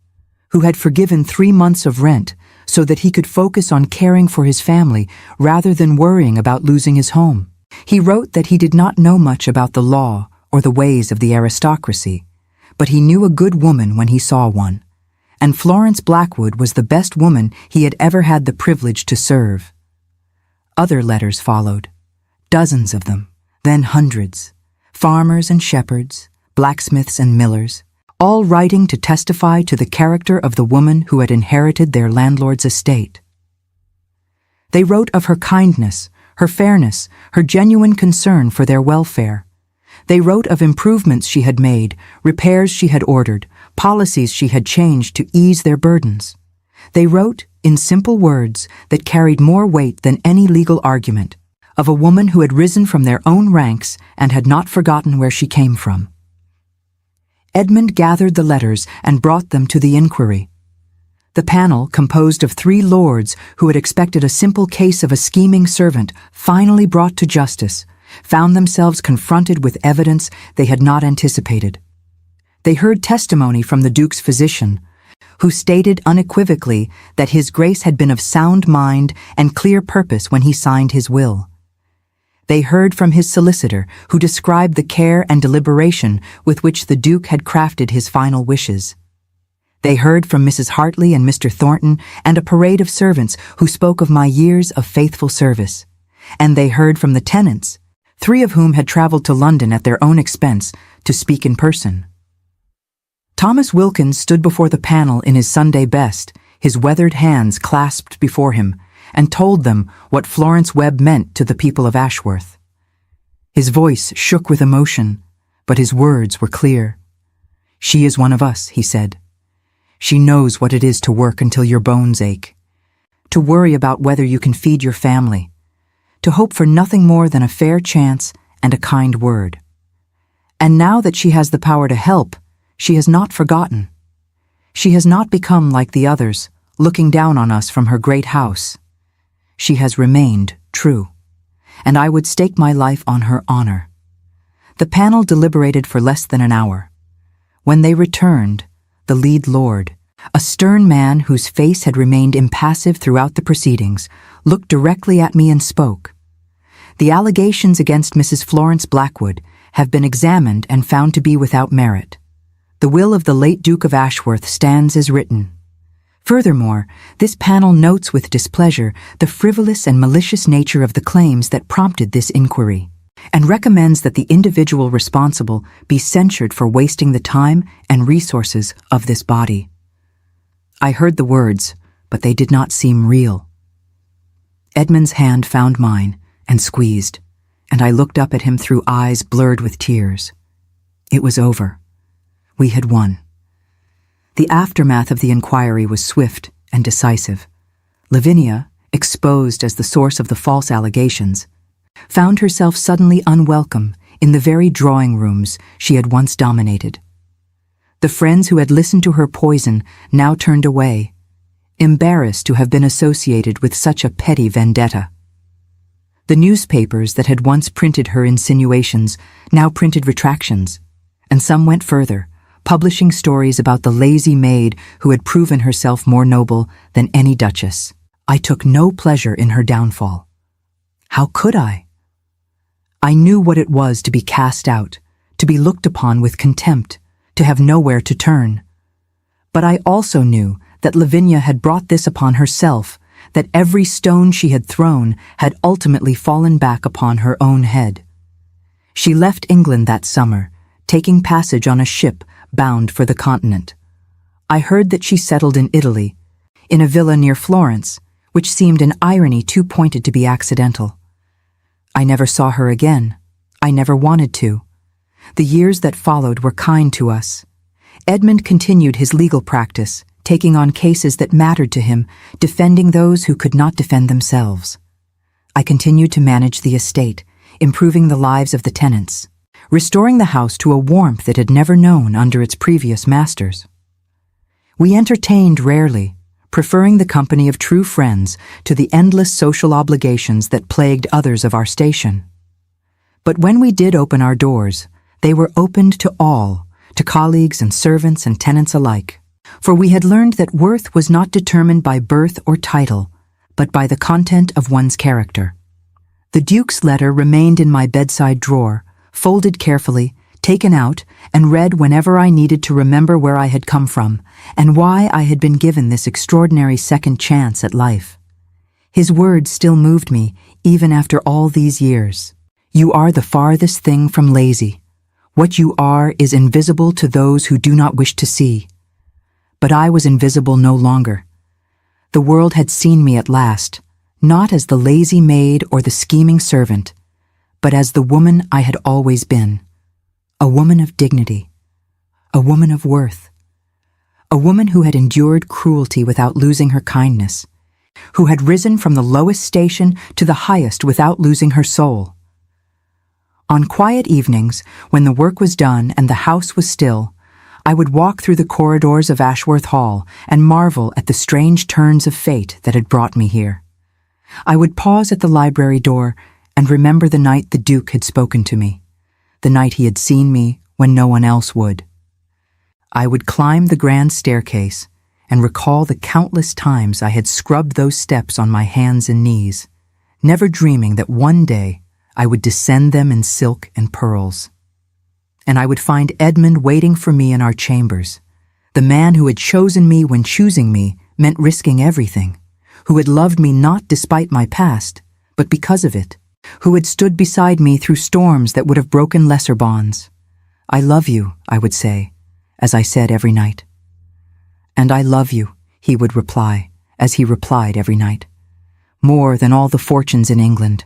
A: who had forgiven 3 months of rent so that he could focus on caring for his family rather than worrying about losing his home. He wrote that he did not know much about the law or the ways of the aristocracy, but he knew a good woman when he saw one, and Florence Blackwood was the best woman he had ever had the privilege to serve. Other letters followed, dozens of them, then hundreds, farmers and shepherds, blacksmiths and millers, all writing to testify to the character of the woman who had inherited their landlord's estate. They wrote of her kindness, her fairness, her genuine concern for their welfare. They wrote of improvements she had made, repairs she had ordered, policies she had changed to ease their burdens. They wrote, in simple words that carried more weight than any legal argument, of a woman who had risen from their own ranks and had not forgotten where she came from. Edmund gathered the letters and brought them to the inquiry. The panel, composed of 3 lords who had expected a simple case of a scheming servant finally brought to justice, found themselves confronted with evidence they had not anticipated. They heard testimony from the Duke's physician, who stated unequivocally that His Grace had been of sound mind and clear purpose when he signed his will. They heard from his solicitor, who described the care and deliberation with which the Duke had crafted his final wishes. They heard from Mrs. Hartley and Mr. Thornton and a parade of servants who spoke of my years of faithful service. And they heard from the tenants, 3 of whom had traveled to London at their own expense to speak in person. Thomas Wilkins stood before the panel in his Sunday best, his weathered hands clasped before him, and told them what Florence Webb meant to the people of Ashworth. His voice shook with emotion, but his words were clear. "She is one of us," he said. "She knows what it is to work until your bones ache, to worry about whether you can feed your family, to hope for nothing more than a fair chance and a kind word. And now that she has the power to help, she has not forgotten. She has not become like the others, looking down on us from her great house. She has remained true, and I would stake my life on her honor." The panel deliberated for less than an hour. When they returned, the lead lord, a stern man whose face had remained impassive throughout the proceedings, looked directly at me and spoke. "The allegations against Mrs. Florence Blackwood have been examined and found to be without merit. The will of the late Duke of Ashworth stands as written. Furthermore, this panel notes with displeasure the frivolous and malicious nature of the claims that prompted this inquiry, and recommends that the individual responsible be censured for wasting the time and resources of this body." I heard the words, but they did not seem real. Edmund's hand found mine and squeezed, and I looked up at him through eyes blurred with tears. It was over. We had won. The aftermath of the inquiry was swift and decisive. Lavinia, exposed as the source of the false allegations, found herself suddenly unwelcome in the very drawing rooms she had once dominated. The friends who had listened to her poison now turned away, embarrassed to have been associated with such a petty vendetta. The newspapers that had once printed her insinuations now printed retractions, and some went further, publishing stories about the lazy maid who had proven herself more noble than any duchess. I took no pleasure in her downfall. How could I? I knew what it was to be cast out, to be looked upon with contempt, to have nowhere to turn. But I also knew that Lavinia had brought this upon herself, that every stone she had thrown had ultimately fallen back upon her own head. She left England that summer, taking passage on a ship bound for the continent. I heard that she settled in Italy, in a villa near Florence, which seemed an irony too pointed to be accidental. I never saw her again. I never wanted to. The years that followed were kind to us. Edmund continued his legal practice, taking on cases that mattered to him, defending those who could not defend themselves. I continued to manage the estate, improving the lives of the tenants, restoring the house to a warmth it had never known under its previous masters. We entertained rarely, preferring the company of true friends to the endless social obligations that plagued others of our station. But when we did open our doors, they were opened to all, to colleagues and servants and tenants alike, for we had learned that worth was not determined by birth or title, but by the content of one's character. The Duke's letter remained in my bedside drawer, folded carefully, taken out, and read whenever I needed to remember where I had come from and why I had been given this extraordinary second chance at life. His words still moved me, even after all these years. "You are the farthest thing from lazy. What you are is invisible to those who do not wish to see." But I was invisible no longer. The world had seen me at last, not as the lazy maid or the scheming servant, but as the woman I had always been. A woman of dignity. A woman of worth. A woman who had endured cruelty without losing her kindness, who had risen from the lowest station to the highest without losing her soul. On quiet evenings, when the work was done and the house was still, I would walk through the corridors of Ashworth Hall and marvel at the strange turns of fate that had brought me here. I would pause at the library door and remember the night the Duke had spoken to me, the night he had seen me when no one else would. I would climb the grand staircase and recall the countless times I had scrubbed those steps on my hands and knees, never dreaming that one day I would descend them in silk and pearls. And I would find Edmund waiting for me in our chambers, the man who had chosen me when choosing me meant risking everything, who had loved me not despite my past, but because of it, who had stood beside me through storms that would have broken lesser bonds. "I love you," I would say, as I said every night. "And I love you," he would reply, as he replied every night, "more than all the fortunes in England."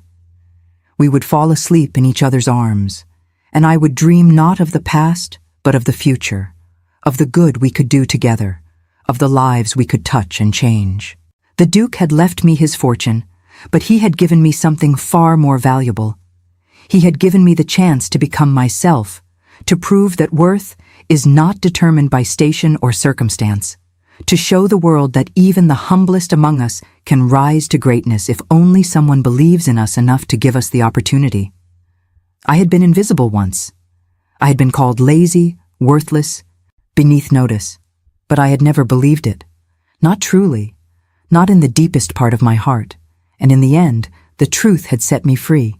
A: We would fall asleep in each other's arms, and I would dream not of the past, but of the future, of the good we could do together, of the lives we could touch and change. The Duke had left me his fortune, but he had given me something far more valuable. He had given me the chance to become myself, to prove that worth is not determined by station or circumstance, to show the world that even the humblest among us can rise to greatness if only someone believes in us enough to give us the opportunity. I had been invisible once. I had been called lazy, worthless, beneath notice, but I had never believed it. Not truly, not in the deepest part of my heart, and in the end, the truth had set me free.